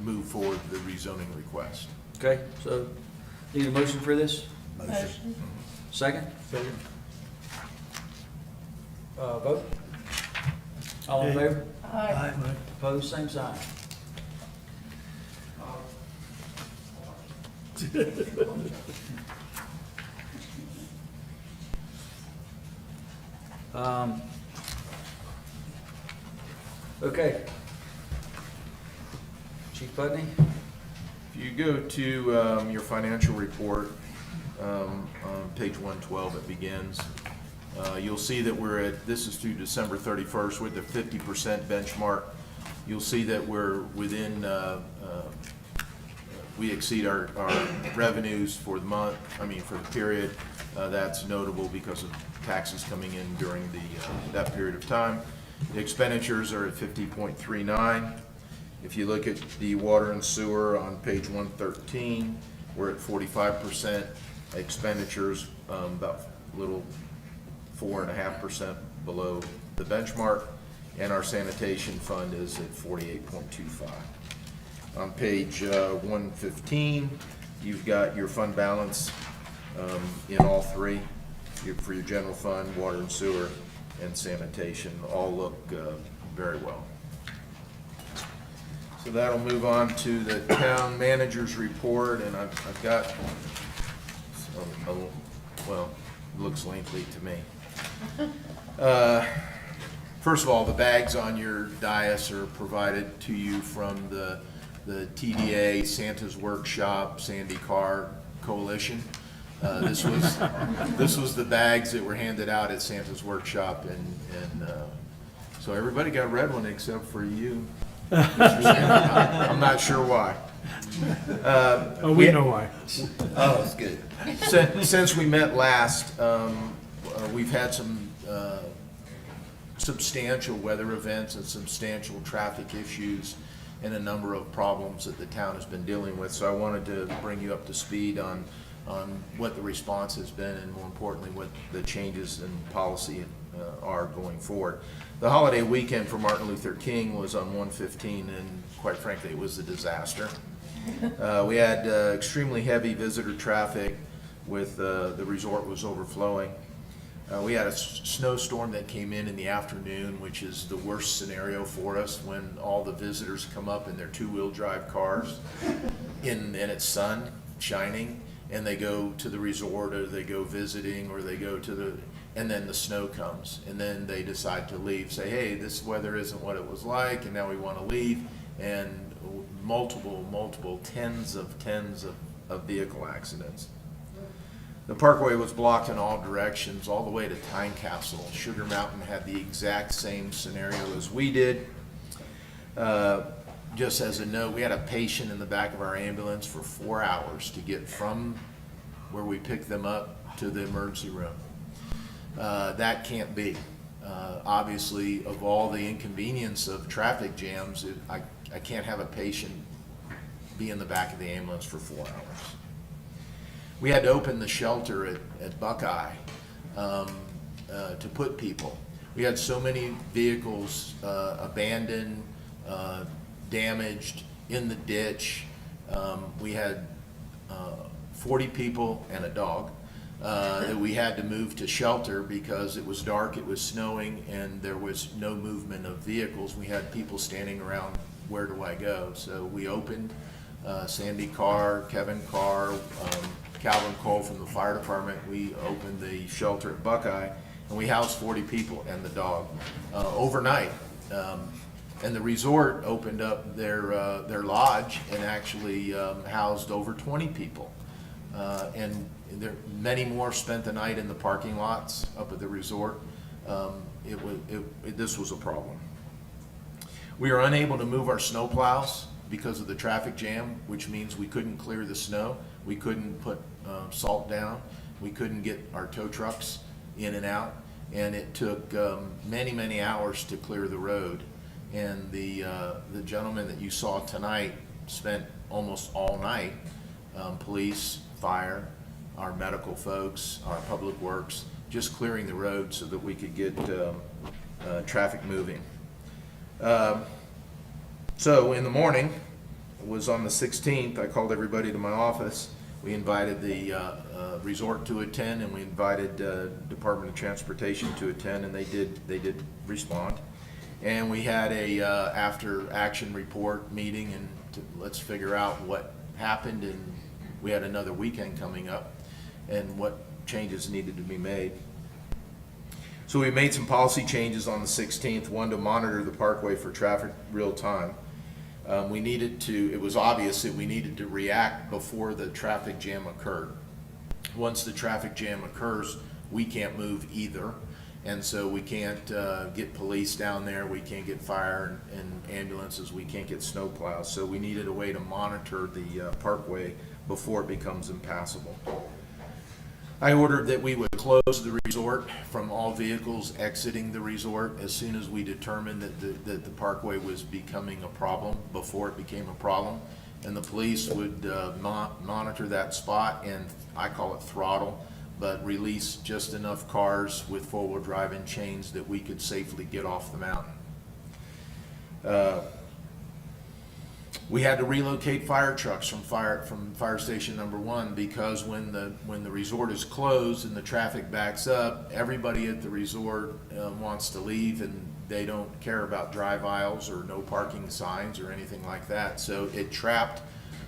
D: move forward the rezoning request.
A: Okay, so need a motion for this?
B: Motion.
A: Second? Second. Vote? All in favor?
B: Aye.
A: Opposed, same sign. Okay. Chief Putney?
D: If you go to your financial report, on page 112, it begins. You'll see that we're at, this is through December 31st, with the 50% benchmark. You'll see that we're within, we exceed our revenues for the month, for the period. That's notable because of taxes coming in during that period of time. The expenditures are at 50.39. If you look at the water and sewer on page 113, we're at 45% expenditures, about a little 4.5% below the benchmark, and our sanitation fund is at 48.25. On page 115, you've got your fund balance in all three, for your general fund, water and sewer, and sanitation, all look very well. So that'll move on to the town manager's report, and I've got, well, it looks lengthy to me. First of all, the bags on your dais are provided to you from the TDA, Santa's Workshop, Sandy Carr Coalition. This was the bags that were handed out at Santa's Workshop, and so everybody got a red one except for you, Mr. Santa. I'm not sure why.
C: We know why.
D: Oh, that's good. Since we met last, we've had some substantial weather events and substantial traffic issues and a number of problems that the town has been dealing with. So I wanted to bring you up to speed on what the response has been, and more importantly, what the changes in policy are going forward. The holiday weekend for Martin Luther King was on 115, and quite frankly, it was a disaster. We had extremely heavy visitor traffic with the resort was overflowing. We had a snowstorm that came in the afternoon, which is the worst scenario for us when all the visitors come up in their two-wheel drive cars and it's sun shining, and they go to the resort, or they go visiting, or they go to and then the snow comes, and then they decide to leave, say, hey, this weather isn't what it was like, and now we want to leave, and multiple tens of vehicle accidents. The parkway was blocked in all directions, all the way to Time Capsule. Sugar Mountain had the exact same scenario as we did. Just as a note, we had a patient in the back of our ambulance for 4 hours to get from where we picked them up to the emergency room. That can't be. Obviously, of all the inconvenience of traffic jams, I can't have a patient be in the back of the ambulance for 4 hours. We had to open the shelter at Buckeye to put people. We had so many vehicles abandoned, damaged, in the ditch. We had 40 people and a dog that we had to move to shelter because it was dark, it was snowing, and there was no movement of vehicles. We had people standing around, where do I go? So we opened. Sandy Carr, Kevin Carr, Calvin Cole from the fire department, we opened the shelter at Buckeye, and we housed 40 people and the dog overnight. And the resort opened up their lodge and actually housed over 20 people. And many more spent the night in the parking lots up at the resort. This was a problem. We were unable to move our snow plows because of the traffic jam, which means we couldn't clear the snow. We couldn't put salt down. We couldn't get our tow trucks in and out, and it took many, many hours to clear the road. And the gentleman that you saw tonight spent almost all night, police, fire, our medical folks, our public works, just clearing the road so that we could get traffic moving. So in the morning, it was on the 16th, I called everybody to my office. We invited the resort to attend, and we invited Department of Transportation to attend, and they did respond. And we had a after action report meeting, and let's figure out what happened, and we had another weekend coming up and what changes needed to be made. So we made some policy changes on the 16th, one to monitor the parkway for traffic real time. It was obvious that we needed to react before the traffic jam occurred. Once the traffic jam occurs, we can't move either. And so we can't get police down there, we can't get fire and ambulances, we can't get snow plows. So we needed a way to monitor the parkway before it becomes impassable. I ordered that we would close the resort from all vehicles exiting the resort as soon as we determined that the parkway was becoming a problem, before it became a problem. And the police would monitor that spot, and I call it throttle, but release just enough cars with four-wheel drive and chains that we could safely get off the mountain. We had to relocate fire trucks from fire station number 1, because when the resort is closed and the traffic backs up, everybody at the resort wants to leave, and they don't care about drive aisles or no parking signs or anything like that. So it trapped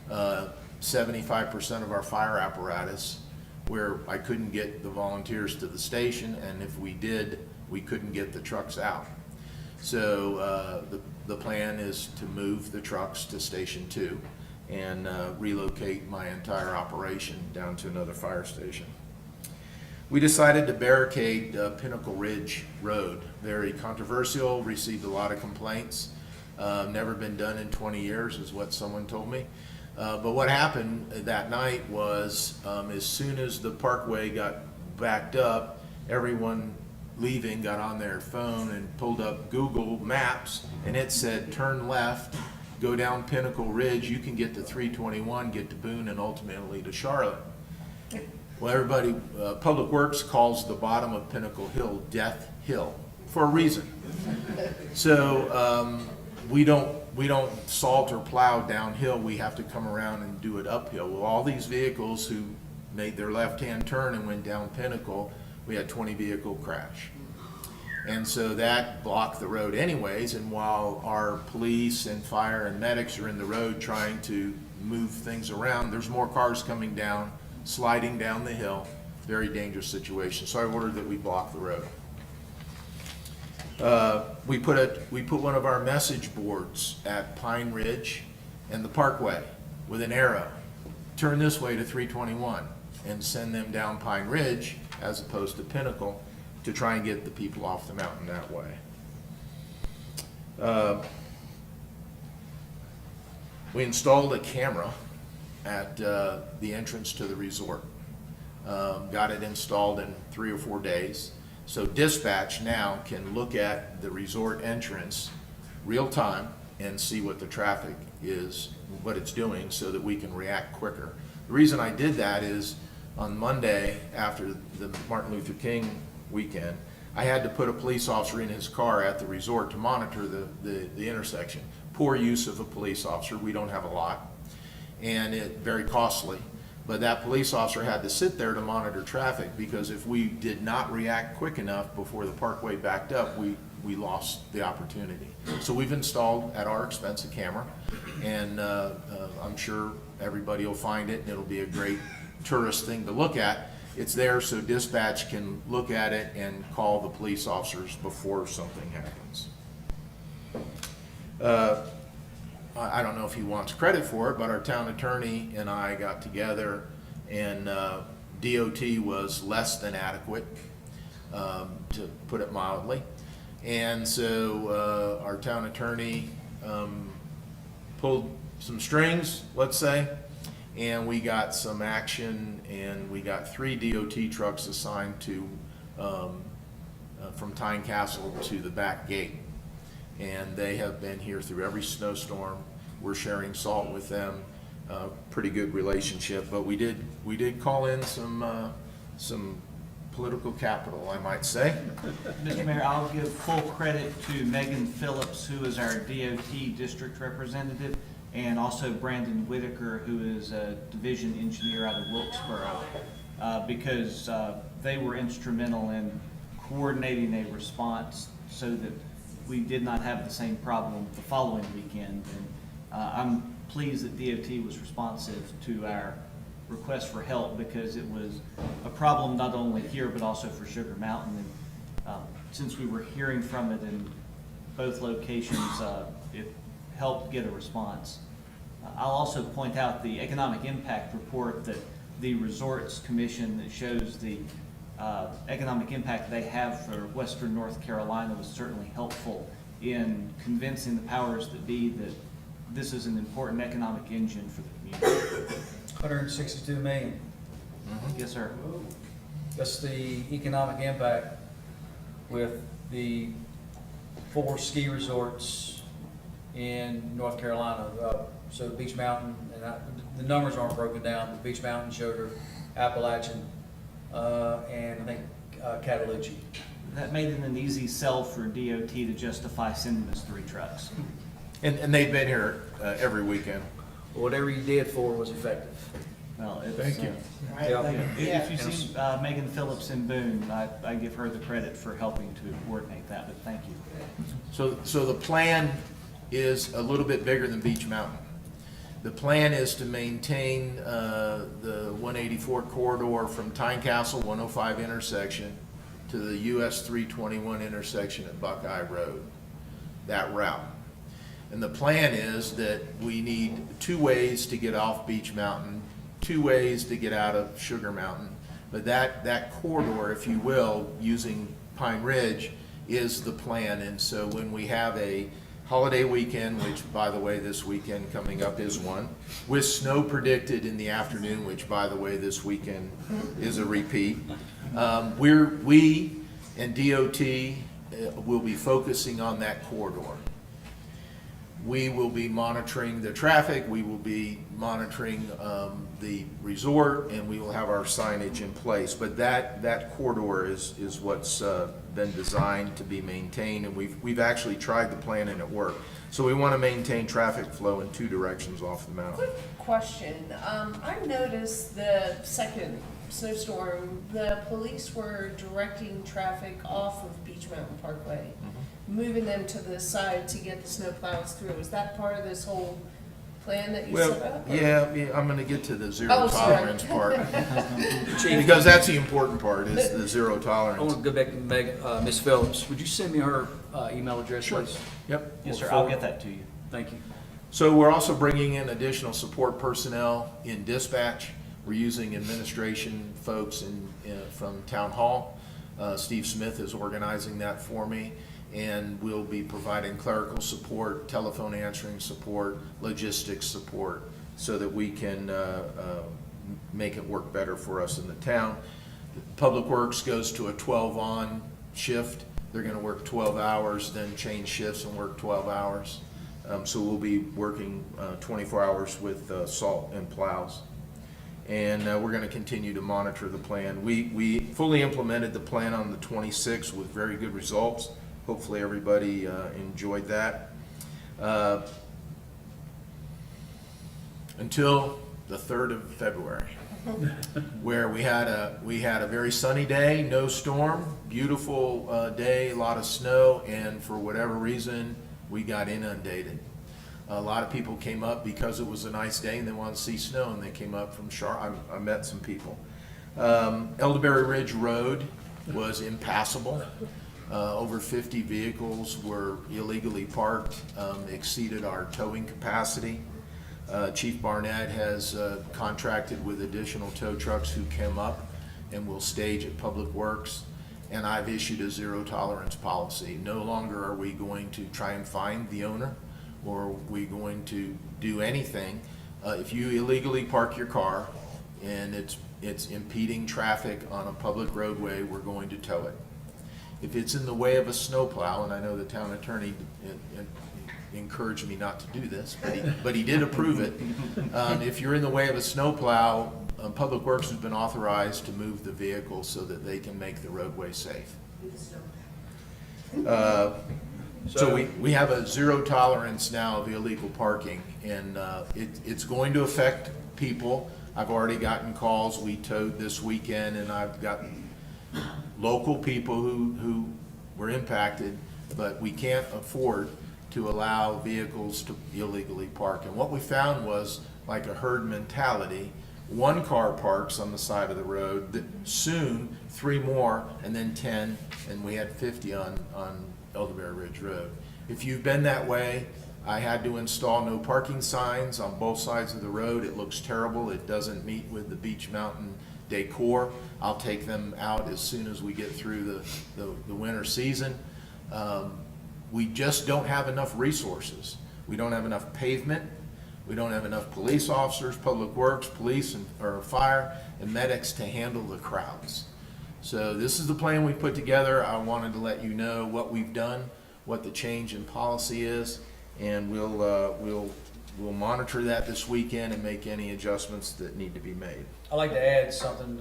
D: 75% of our fire apparatus, where I couldn't get the volunteers to the station, and if we did, we couldn't get the trucks out. So the plan is to move the trucks to Station 2 and relocate my entire operation down to another fire station. We decided to barricade Pinnacle Ridge Road. Very controversial, received a lot of complaints. Never been done in 20 years is what someone told me. But what happened that night was, as soon as the parkway got backed up, everyone leaving got on their phone and pulled up Google Maps, and it said turn left, go down Pinnacle Ridge, you can get to 321, get to Boone, and ultimately to Charlotte. Well, everybody, Public Works calls the bottom of Pinnacle Hill Death Hill for a reason. So we don't salt or plow downhill, we have to come around and do it uphill. Well, all these vehicles who made their left-hand turn and went down Pinnacle, we had 20 vehicle crash. And so that blocked the road anyways, and while our police and fire and medics are in the road trying to move things around, there's more cars coming down, sliding down the hill. Very dangerous situation. So I ordered that we block the road. We put one of our message boards at Pine Ridge and the Parkway with an arrow. Turn this way to 321 and send them down Pine Ridge as opposed to Pinnacle, to try and get the people off the mountain that way. We installed a camera at the entrance to the resort. Got it installed in 3 or 4 days. So dispatch now can look at the resort entrance real time and see what the traffic is, what it's doing, so that we can react quicker. The reason I did that is on Monday, after the Martin Luther King weekend, I had to put a police officer in his car at the resort to monitor the intersection. Poor use of a police officer. We don't have a lot, and very costly. But that police officer had to sit there to monitor traffic, because if we did not react quick enough before the parkway backed up, we lost the opportunity. So we've installed at our expense a camera, and I'm sure everybody will find it, and it'll be a great tourist thing to look at. It's there so dispatch can look at it and call the police officers before something happens. I don't know if he wants credit for it, but our town attorney and I got together, and DOT was less than adequate, to put it mildly. And so our town attorney pulled some strings, let's say, and we got some action, and we got 3 DOT trucks assigned to, from Tyne Castle to the back gate. And they have been here through every snowstorm. We're sharing salt with them, pretty good relationship, but we did call in some political capital, I might say.
H: Mr. Mayor, I'll give full credit to Megan Phillips, who is our DOT district representative, and also Brandon Whitaker, who is a division engineer out of Wilkesboro, because they were instrumental in coordinating a response so that we did not have the same problem the following weekend. And I'm pleased that DOT was responsive to our request for help, because it was a problem not only here but also for Sugar Mountain. And since we were hearing from it in both locations, it helped get a response. I'll also point out the economic impact report that the Resorts Commission that shows the economic impact they have for Western North Carolina was certainly helpful in convincing the powers that be that this is an important economic engine for the community.
A: 162 million.
H: Yes, sir.
A: That's the economic impact with the 4 ski resorts in North Carolina. So Beach Mountain, and the numbers aren't broken down, but Beach Mountain, Sugar, Appalachian, and I think Cataloochee.
H: That made it an easy sell for DOT to justify sending us 3 trucks.
D: And they've been here every weekend.
A: Whatever you did for was effective.
H: Well, it's,
C: Thank you.
H: If you see Megan Phillips in Boone, I give her the credit for helping to coordinate that, but thank you.
D: So the plan is a little bit bigger than Beach Mountain. The plan is to maintain the 184 corridor from Tyne Castle 105 intersection to the US 321 intersection at Buckeye Road, that route. And the plan is that we need 2 ways to get off Beach Mountain, 2 ways to get out of Sugar Mountain. But that corridor, if you will, using Pine Ridge, is the plan. And so when we have a holiday weekend, which by the way this weekend coming up is one, with snow predicted in the afternoon, which by the way this weekend is a repeat, we and DOT will be focusing on that corridor. We will be monitoring the traffic, we will be monitoring the resort, and we will have our signage in place. But that corridor is what's been designed to be maintained, and we've actually tried the plan and it worked. So we want to maintain traffic flow in 2 directions off the mountain.
B: Quick question. I noticed the second snowstorm, the police were directing traffic off of Beach Mountain Parkway, moving them to the side to get the snow plows through. Is that part of this whole plan that you set up? or-
D: Yeah, I'm gonna get to the zero
B: Oh, sorry.
D: tolerance part. Because that's the important part, is the zero
A: I want
D: tolerance.
A: to go back to Ms. Phillips. Would you send me her email address, please?
D: Yep.
H: Yes, sir, I'll get that to you.
A: Thank you.
D: So we're also bringing in additional support personnel in dispatch. We're using administration folks from Town Hall. Steve Smith is organizing that for me. And we'll be providing clerical support, telephone answering support, logistics support, so that we can make it work better for us in the town. Public Works goes to a 12-on shift. They're gonna work 12 hours, then change shifts and work 12 hours. So we'll be working 24 hours with salt and plows. And we're gonna continue to monitor the plan. We fully implemented the plan on the 26th with very good results. Hopefully everybody enjoyed that. Until the 3rd of February, where we had a very sunny day, no storm, beautiful day, a lot of snow, and for whatever reason, we got inundated. A lot of people came up because it was a nice day and they wanted to see snow, and they came up from Charlotte. I met some people. Elderberry Ridge Road was impassable. Over 50 vehicles were illegally parked, exceeded our towing capacity. Chief Barnett has contracted with additional tow trucks who came up and will stage at Public Works. And I've issued a zero tolerance policy. No longer are we going to try and find the owner, or are we going to do anything if you illegally park your car and it's impeding traffic on a public roadway, we're going to tow it. If it's in the way of a snowplow, and I know the town attorney encouraged me not to do this, but he did approve it. If you're in the way of a snowplow, Public Works has been authorized to move the vehicle so that they can make the roadway safe. So we have a zero tolerance now of illegal parking, and it's going to affect people. I've already gotten calls. We towed this weekend, and I've gotten local people who were impacted, but we can't afford to allow vehicles to illegally park. And what we found was like a herd mentality. One car parks on the side of the road, soon 3 more, and then 10, and we had 50 on Elderberry Ridge Road. If you've been that way, I had to install no parking signs on both sides of the road. It looks terrible. It doesn't meet with the Beach Mountain decor. I'll take them out as soon as we get through the winter season. We just don't have enough resources. We don't have enough pavement. We don't have enough police officers, public works, police, or fire, and medics to handle the crowds. So this is the plan we put together. I wanted to let you know what we've done, what the change in policy is, and we'll monitor that this weekend and make any adjustments that need to be made.
A: I'd like to add something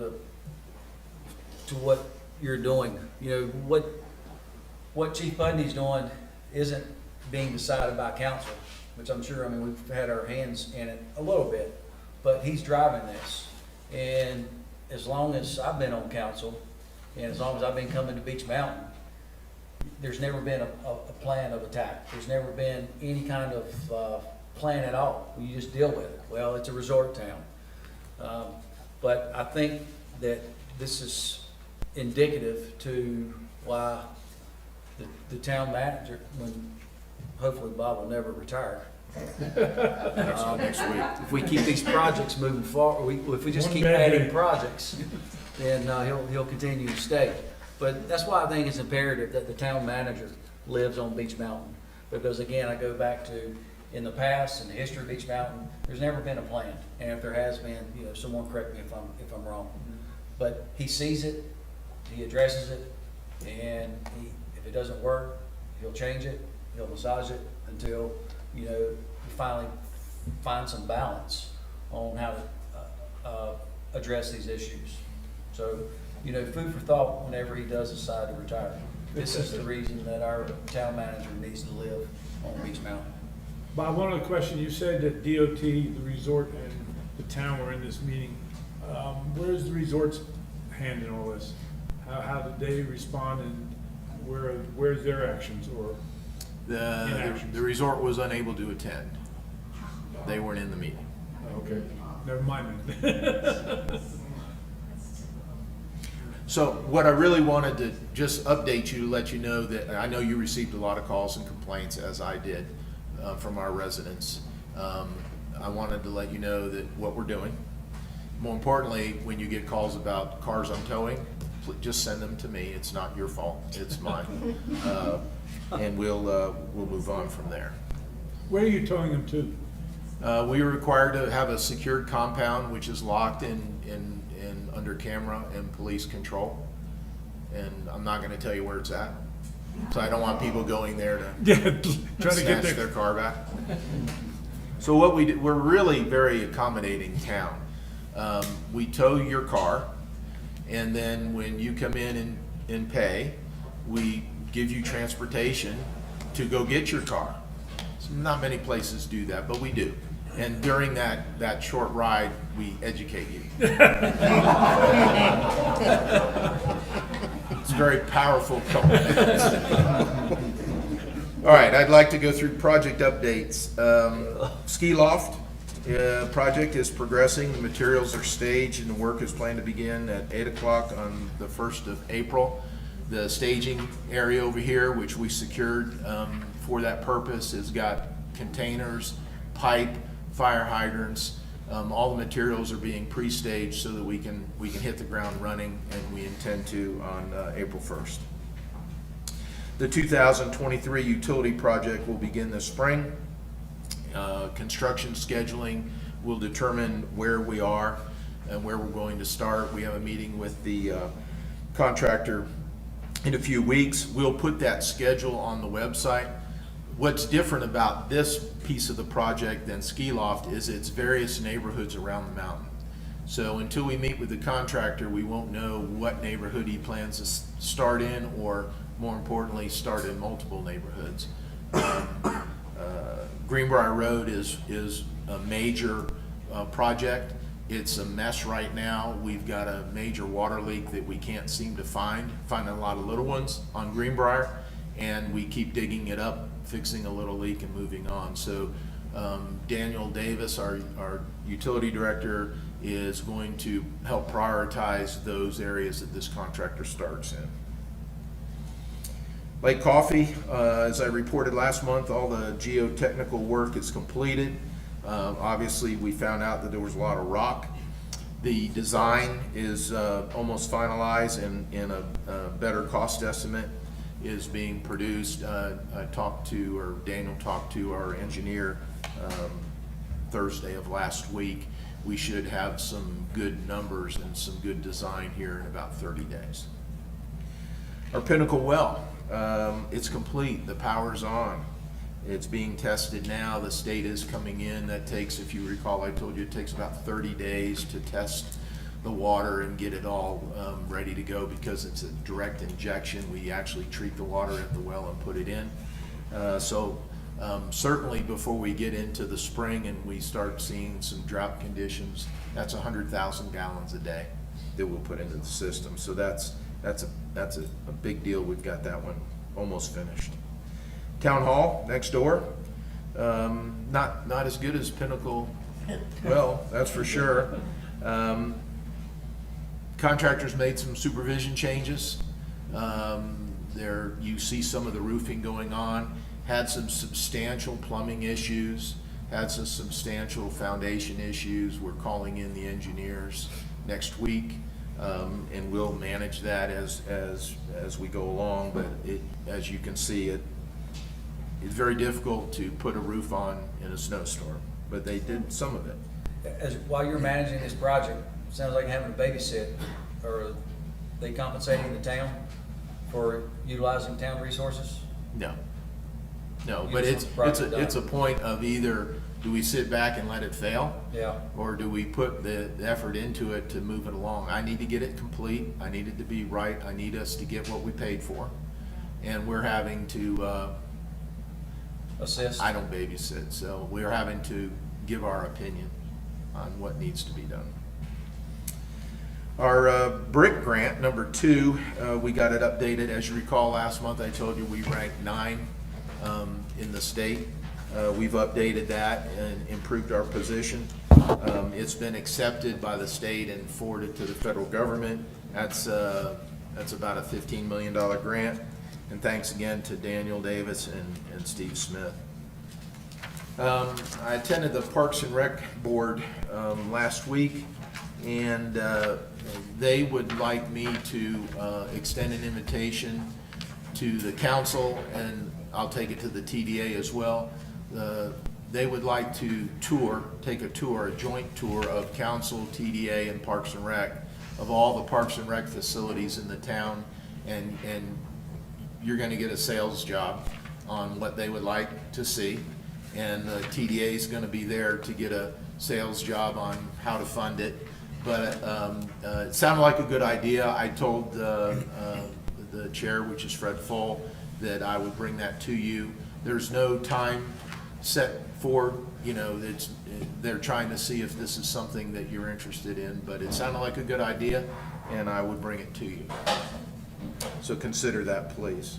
A: to what you're doing. You know, what Chief Bundy's doing isn't being decided by council, which I'm sure, I mean, we've had our hands in it a little bit, but he's driving this. And as long as I've been on council, and as long as I've been coming to Beach Mountain, there's never been a plan of attack. There's never been any kind of plan at all. You just deal with it. Well, it's a resort town. But I think that this is indicative to why the town manager, when hopefully Bob will never retire.
D: Next week.
A: If we keep these projects moving forward, if we just keep adding projects, then he'll continue to stay. But that's why I think it's imperative that the town manager lives on Beach Mountain. Because again, I go back to, in the past, in the history of Beach Mountain, there's never been a plan. And if there has been, you know, someone correct me if I'm wrong. But he sees it, he addresses it, and if it doesn't work, he'll change it, he'll massage it until, you know, we finally find some balance on how to address these issues. So, you know, food for thought whenever he does decide to retire. This is the reason that our town manager needs to live on Beach Mountain.
C: Bob, one other question. You said that DOT, the resort, and the town were in this meeting. Where's the resort's hand in all this? How did they respond, and where's their actions or inactions?
D: The resort was unable to attend. They weren't in the meeting.
C: Okay, never mind then.
D: So what I really wanted to just update you, let you know that I know you received a lot of calls and complaints, as I did, from our residents. I wanted to let you know that what we're doing. More importantly, when you get calls about cars I'm towing, just send them to me. It's not your fault. It's mine. And we'll move on from there.
C: Where are you towing them to?
D: We are required to have a secured compound, which is locked in under camera and police control. And I'm not going to tell you where it's at. So I don't want people going there to
C: trying to get
D: snatch their car back. So what we do, we're really very accommodating town. We tow your car, and then when you come in and pay, we give you transportation to go get your car. So not many places do that, but we do. And during that short ride, we educate you. It's very powerful. All right, I'd like to go through project updates. Ski Loft project is progressing. The materials are staged and the work is planned to begin at 8 o'clock on the 1st of April. The staging area over here, which we secured for that purpose, has got containers, pipe, fire hydrants. All the materials are being pre-staged so that we can hit the ground running, and we intend to on April 1st. The 2023 utility project will begin this spring. Construction scheduling we'll determine where we are and where we're going to start. We have a meeting with the contractor in a few weeks. We'll put that schedule on the website. What's different about this piece of the project than Ski Loft is it's various neighborhoods around the mountain. So until we meet with the contractor, we won't know what neighborhood he plans to start in, or more importantly, start in multiple neighborhoods. Greenbrier Road is a major project. It's a mess right now. We've got a major water leak that we can't seem to finding a lot of little ones on Greenbrier, and we keep digging it up, fixing a little leak and moving on. So Daniel Davis, our utility director, is going to help prioritize those areas that this contractor starts in. Lake Coffee, as I reported last month, all the geotechnical work is completed. Obviously, we found out that there was a lot of rock. The design is almost finalized, and a better cost estimate is being produced. Daniel talked to our engineer Thursday of last week. We should have some good numbers and some good design here in about 30 days. Our Pinnacle well, it's complete. The power's on. It's being tested now. The state is coming in. That takes, if you recall, I told you it takes about 30 days to test the water and get it all ready to go, because it's a direct injection. We actually treat the water at the well and put it in. Certainly before we get into the spring and we start seeing some drought conditions, that's 100,000 gallons a day that we'll put into the system. So that's a big deal. We've got that one almost finished. Town Hall next door, not as good as Pinnacle well, that's for sure. Contractors made some supervision changes. There you see some of the roofing going on. Had some substantial plumbing issues, had some substantial foundation issues. We're calling in the engineers next week, and we'll manage that as we go along. But as you can see, it's very difficult to put a roof on in a snowstorm, but they did some of it.
A: While you're managing this project, sounds like having a babysit. Are they compensating the town for utilizing town resources?
D: No, but it's a point of either do we sit back and let it fail?
A: Yeah.
D: Or do we put the effort into it to move it along? I need to get it complete. I need it to be right. I need us to get what we paid for. And we're having to
A: assist.
D: I don't babysit, so we're having to give our opinion on what needs to be done. Our BRIC grant, number 2, we got it updated. As you recall, last month I told you we ranked 9 in the state. We've updated that and improved our position. It's been accepted by the state and forwarded to the federal government. That's about a $15 million grant. And thanks again to Daniel Davis and Steve Smith. I attended the Parks and Rec Board last week, and they would like me to extend an invitation to the council, and I'll take it to the TDA as well. They would like to take a joint tour of council, TDA, and Parks and Rec, of all the Parks and Rec facilities in the town, and you're gonna get a sales job on what they would like to see. And the TDA is gonna be there to get a sales job on how to fund it. But it sounded like a good idea. I told the chair, which is Fred Full, that I would bring that to you. There's no time set for, they're trying to see if this is something that you're interested in, but it sounded like a good idea, and I would bring it to you. So consider that, please.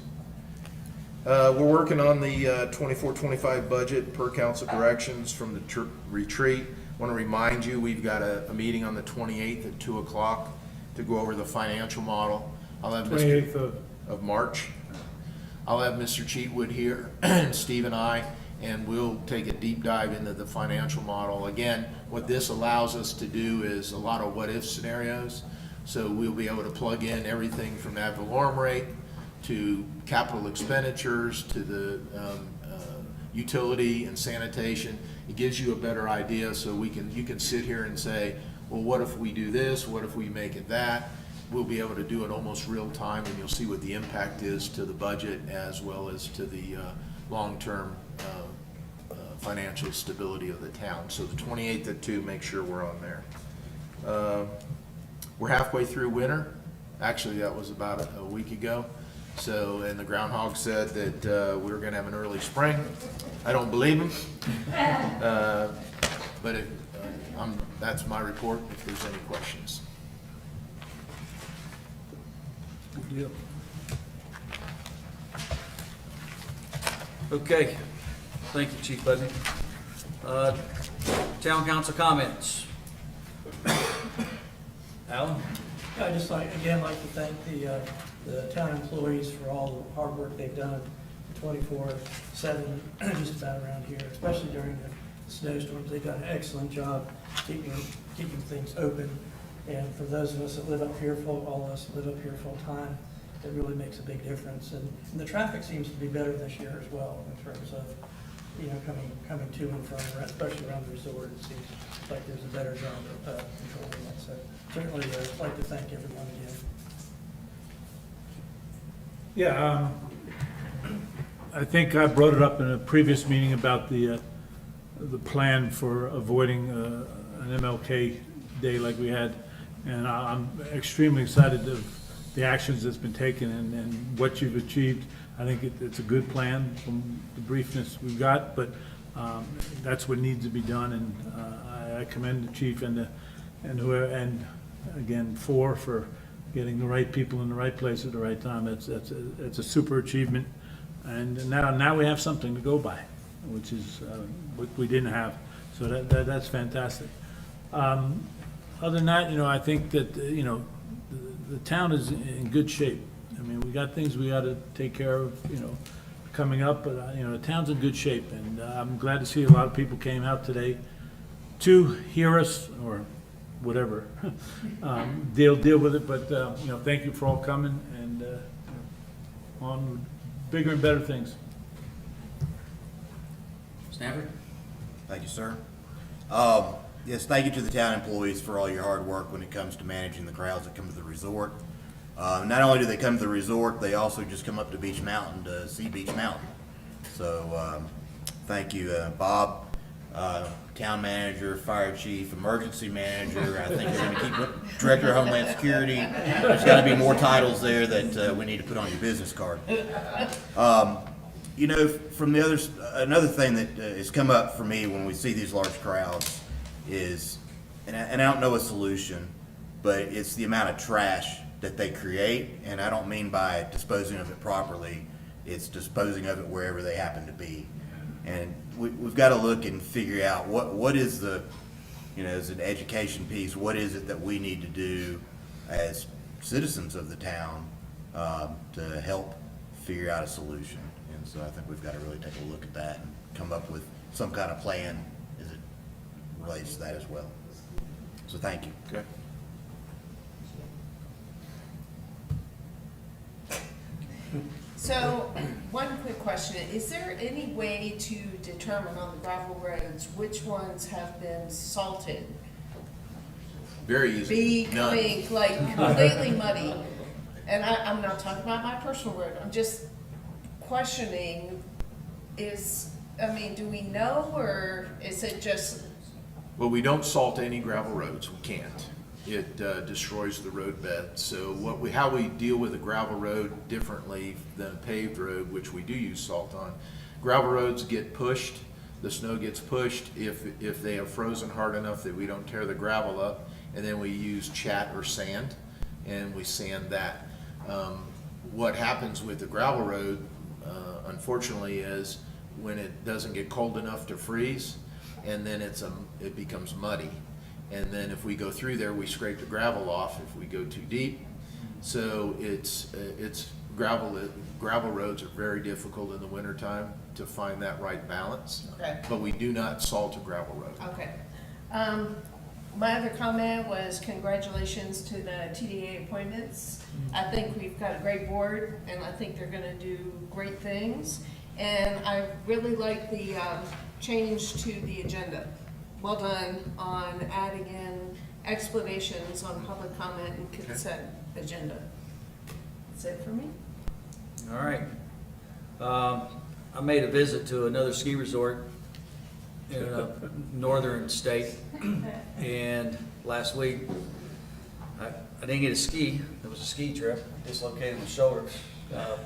D: We're working on the 24-25 budget per council directions from the retreat. I want to remind you, we've got a meeting on the 28th at 2 o'clock to go over the financial model. I'll have
C: 28th
D: of March. I'll have Mr. Cheatwood here, and Steve and I, and we'll take a deep dive into the financial model. Again, what this allows us to do is a lot of what-if scenarios. So we'll be able to plug in everything from ad valorem rate to capital expenditures to the utility and sanitation. It gives you a better idea, so you can sit here and say, well, what if we do this? What if we make it that? We'll be able to do it almost real time, and you'll see what the impact is to the budget as well as to the long-term financial stability of the town. So the 28th at 2, make sure we're on there. We're halfway through winter. Actually, that was about a week ago. So, and the groundhog said that we were going to have an early spring. I don't believe him. But that's my report, if there's any questions.
A: Good deal. Okay, thank you, Chief Budden. Town council comments. Alan?
I: I'd just again like to thank the town employees for all the hard work they've done 24/7 just about around here, especially during the snowstorms. They've done an excellent job keeping things open. And for those of us that live up here, all of us that live up here full time, it really makes a big difference. And the traffic seems to be better this year as well in terms of, coming to and from, especially around the resort. It seems like there's a better job of controlling that. So certainly I'd like to thank everyone again.
C: Yeah, I think I brought it up in a previous meeting about the plan for avoiding an MLK Day like we had, and I'm extremely excited of the actions that's been taken and what you've achieved. I think it's a good plan from the briefness we've got, but that's what needs to be done, and I commend the chief and again for getting the right people in the right place at the right time. It's a super achievement, and now we have something to go by, which is what we didn't have. So that's fantastic. Other than that, I think that the town is in good shape. I mean, we got things we got to take care of, coming up, but the town's in good shape, and I'm glad to see a lot of people came out today to hear us or whatever. Deal with it, but thank you for all coming, and on bigger and better things.
A: Snapper?
P: Thank you, sir. Yes, thank you to the town employees for all your hard work when it comes to managing the crowds that come to the resort. Not only do they come to the resort, they also just come up to Beach Mountain to see Beach Mountain. So thank you, Bob, town manager, fire chief, emergency manager. I think we're going to keep Director of Homeland Security. There's got to be more titles there that we need to put on your business card. From the others, another thing that has come up for me when we see these large crowds is, and I don't know a solution, but it's the amount of trash that they create, and I don't mean by disposing of it properly, it's disposing of it wherever they happen to be. And we've got to look and figure out what is the, as an education piece, what is it that we need to do as citizens of the town to help figure out a solution. And so I think we've got to really take a look at that and come up with some kind of plan as it relates to that as well. So thank you.
D: Okay.
B: So, one quick question, is there any way to determine on the gravel roads which ones have been salted?
D: Very easy.
B: Becoming like completely muddy? And I'm not talking about my personal road, I'm just questioning, do we know, or is it just?
D: Well, we don't salt any gravel roads, we can't. It destroys the road bed. So how we deal with a gravel road differently than a paved road, which we do use salt on. Gravel roads get pushed, the snow gets pushed if they have frozen hard enough that we don't tear the gravel up, and then we use chat or sand, and we sand that. What happens with the gravel road, unfortunately, is when it doesn't get cold enough to freeze, and then it becomes muddy. And then if we go through there, we scrape the gravel off if we go too deep. So it's gravel roads are very difficult in the wintertime to find that right balance.
B: Okay.
D: But we do not salt a gravel road.
B: Okay. My other comment was congratulations to the TDA appointments. I think we've got a great board, and I think they're gonna do great things. And I really like the change to the agenda. Well done on adding in explanations on public comment and consent agenda. That's it for me.
A: All right. I made a visit to another ski resort in a northern state, and last week, I didn't get to ski. It was a ski trip, dislocated my shoulder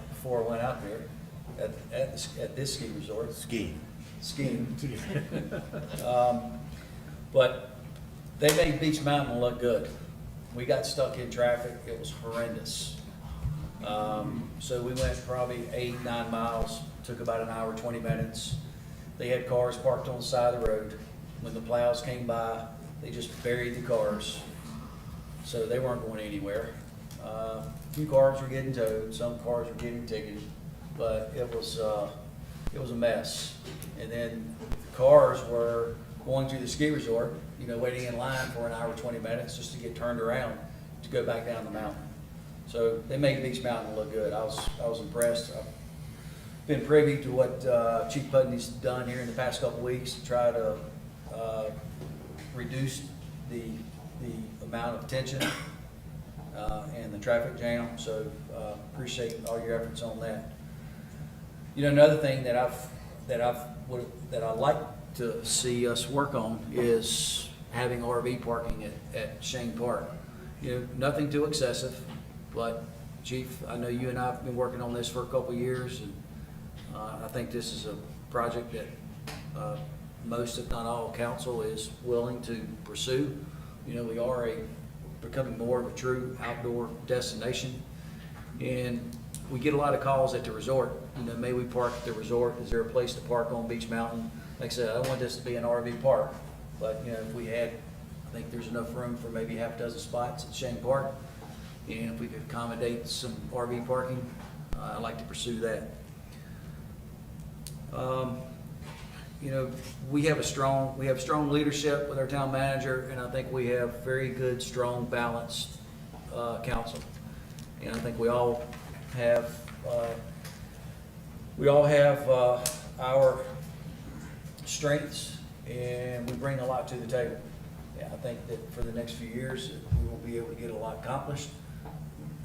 A: before I went out there at this ski resort. Skiing. But they made Beach Mountain look good. We got stuck in traffic. It was horrendous. So we went probably 8-9 miles, took about an hour, 20 minutes. They had cars parked on the side of the road. When the plows came by, they just buried the cars. So they weren't going anywhere. A few cars were getting towed, some cars were getting ticketed, but it was a mess. And then the cars were going to the ski resort, waiting in line for an hour, 20 minutes just to get turned around to go back down the mountain. So they made Beach Mountain look good. I was impressed. I've been privy to what Chief Putney's done here in the past couple weeks to try to reduce the amount of tension and the traffic jam. So appreciate all your efforts on that. Another thing that I like to see us work on is having RV parking at Shane Park. Nothing too excessive, but Chief, I know you and I have been working on this for a couple of years, and I think this is a project that most, if not all, council is willing to pursue. We are becoming more of a true outdoor destination, and we get a lot of calls at the resort. May we park at the resort? Is there a place to park on Beach Mountain? Like I said, I don't want this to be an RV park, but if we had, I think there's enough room for maybe half a dozen spots at Shane Park, and if we could accommodate some RV parking, I'd like to pursue that. We have strong leadership with our town manager, and I think we have very good, strong, balanced council. And I think we all have our strengths, and we bring a lot to the table. Yeah, I think that for the next few years, we will be able to get a lot accomplished.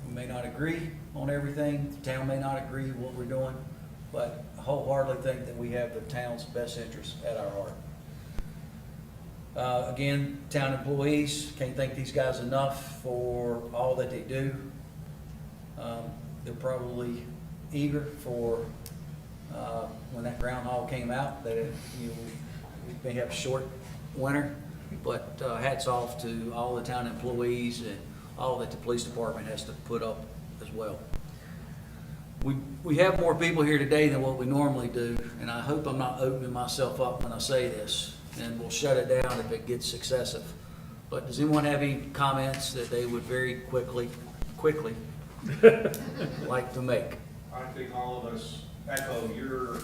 A: We may not agree on everything. The town may not agree with what we're doing, but I wholeheartedly think that we have the town's best interests at our heart. Again, town employees, can't thank these guys enough for all that they do. They're probably eager for when that groundhog came out, that we may have a short winter, but hats off to all the town employees and all that the police department has to put up as well. We have more people here today than what we normally do, and I hope I'm not opening myself up when I say this, and we'll shut it down if it gets excessive. But does anyone have any comments that they would very quickly like to make?
J: I think all of us echo your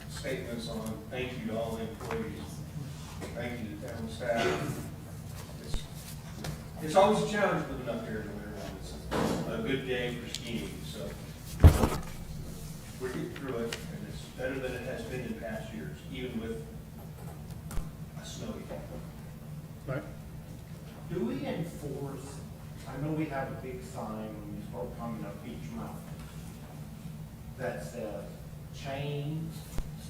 J: statements on thank you to all the employees. Thank you to town staff. It's always a challenge living up here in the winter. It's a good day for skiing, so we're getting through it, and it's better than it has been in past years, even with a snowy day.
C: Right.
N: Do we enforce, I know we have a big sign when you start coming up Beach Mountain that says chains,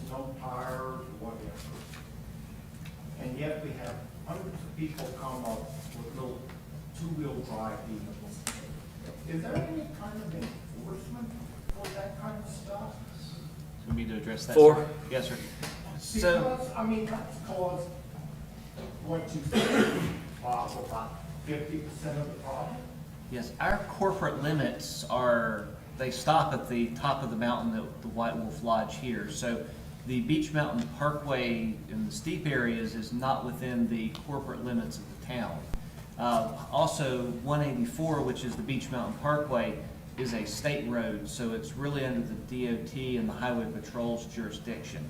N: snow tires, whatever. And yet we have hundreds of people come up with little two-wheel drive vehicles. Is there any kind of enforcement for that kind of stuff?
H: We need to address that.
A: For?
H: Sir. Yes, sir. So,
N: Because, I mean, that's caused, what you said, about 50% of the problem.
H: yes, our corporate limits they stop at the top of the mountain at the White Wolf Lodge here. So the Beach Mountain Parkway in the steep areas is not within the corporate limits of the town. Also, 184, which is the Beach Mountain Parkway, is a state road, so it's really under the DOT and the Highway Patrol's jurisdiction.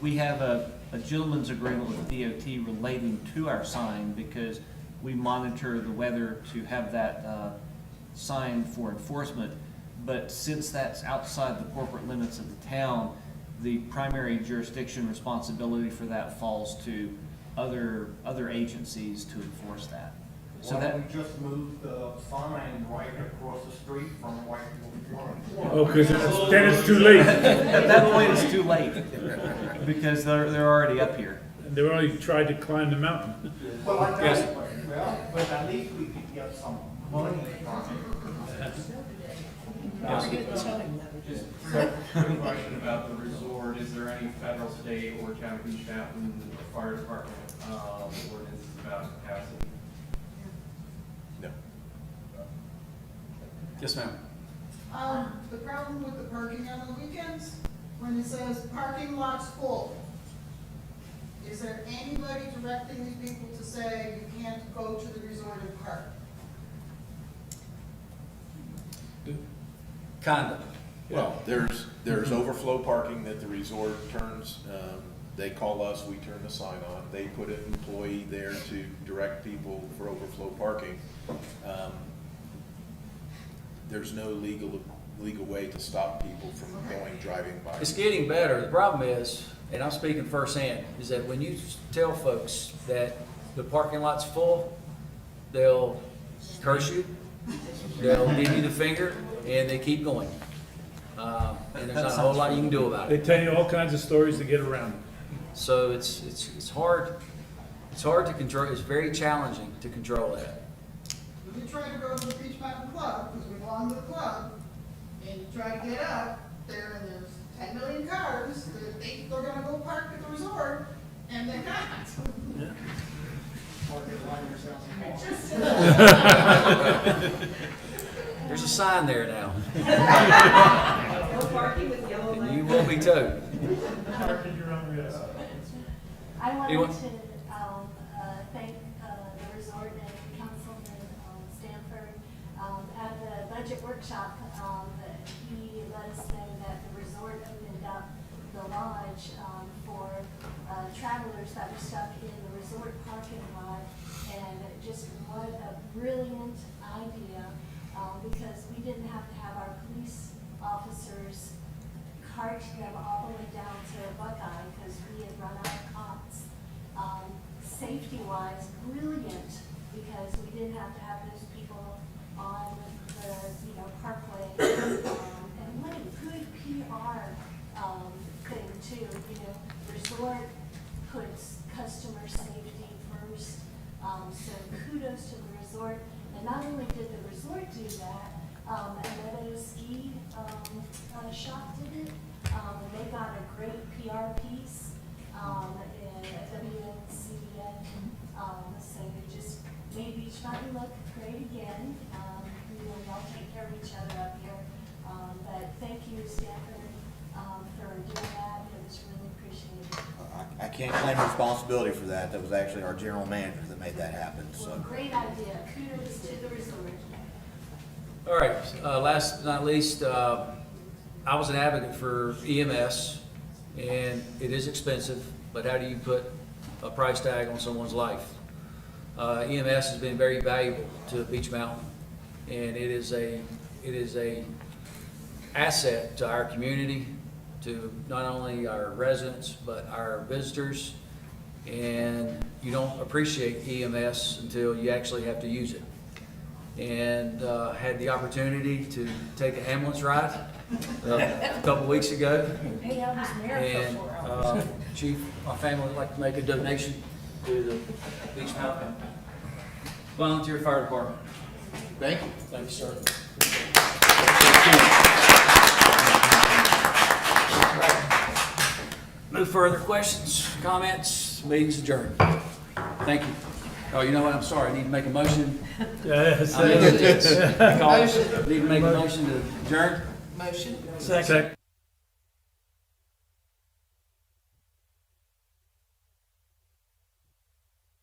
H: We have a gentleman's agreement with DOT relating to our sign because we monitor the weather to have that sign for enforcement. But since that's outside the corporate limits of the town, the primary jurisdiction responsibility for that falls to other agencies to enforce that. So
N: Why
H: that,
N: don't we just move the sign right across the street from White Farm?
C: Oh, because then it's too late.
H: at that point, it's too late, because they're already up here.
C: They already tried to climb the mountain.
N: Well, I
A: Yes.
N: know, well, but at least we could get some money from it.
Q: Question about the resort, is there any federal, state, or county Beach Mountain Fire Department ordinances about capacity?
D: No.
A: Yes, ma'am.
R: The problem with the parking on the weekends, when it says parking lots full, is there anybody directing these people to say you can't go to the resort and park?
A: Kind of.
D: Well, there's overflow parking that the resort turns, they call us, we turn the sign on. They put an employee there to direct people for overflow parking. There's no legal way to stop people from driving by.
A: It's getting better. The problem is, and I'm speaking firsthand, is that when you tell folks that the parking lot's full, they'll curse you, they'll give you the finger, and they keep going. And there's not a whole lot you can do about
C: They
A: it.
C: tell you all kinds of stories to get around it.
A: So it's hard to control. It's very challenging to control that.
R: When you try to go to the Beach Mountain Club, because we belong to the club, and you try to get up there and there's 10 million cars that think they're gonna go park at the resort, and they're not.
A: There's a sign there now.
R: No parking with yellow
A: And you will be towed.
S: I wanted
A: Anyone?
S: to thank the resort and Councilman Stanford. At the budget workshop, he let us know that the resort opened up the lodge for travelers that were stuck in the resort parking lot. And just what a brilliant idea, because we didn't have to have our police officers cart them all the way down to Buckeye because we had run out of cops. Safety-wise, brilliant, because we didn't have to have those people on the, parkway. And what a good PR thing too, resort puts customer safety first. So kudos to the resort. And not only did the resort do that, Meadow Ski shop did it. They got a great PR piece in WNCBN. So they just made Beach Mountain look great again. We all take care of each other up here. But thank you, Stanford, for doing that. It was really appreciated.
P: I can't claim responsibility for that. That was actually our general manager that made that happen, so.
S: Well, great idea. Kudos to the resort.
A: All right, last but not least, I was an advocate for EMS, and it is expensive, but how do you put a price tag on someone's life? EMS has been very valuable to Beach Mountain, and it is a asset to our community, to not only our residents, but our visitors, and you don't appreciate EMS until you actually have to use it. And had the opportunity to take an ambulance ride a couple weeks ago.
B: Hey, I was married
A: And
B: for 4 hours.
A: Chief, my family would like to make a donation to the Beach Mountain Volunteer Fire Department.
D: Thank you.
A: Thank you, sir. No further questions, comments, meeting's adjourned. Thank you. Oh, you know what, I'm sorry, I need to make a motion.
C: Yes.
A: I missed it. Need to make a motion to adjourn.
B: Motion?
C: Second.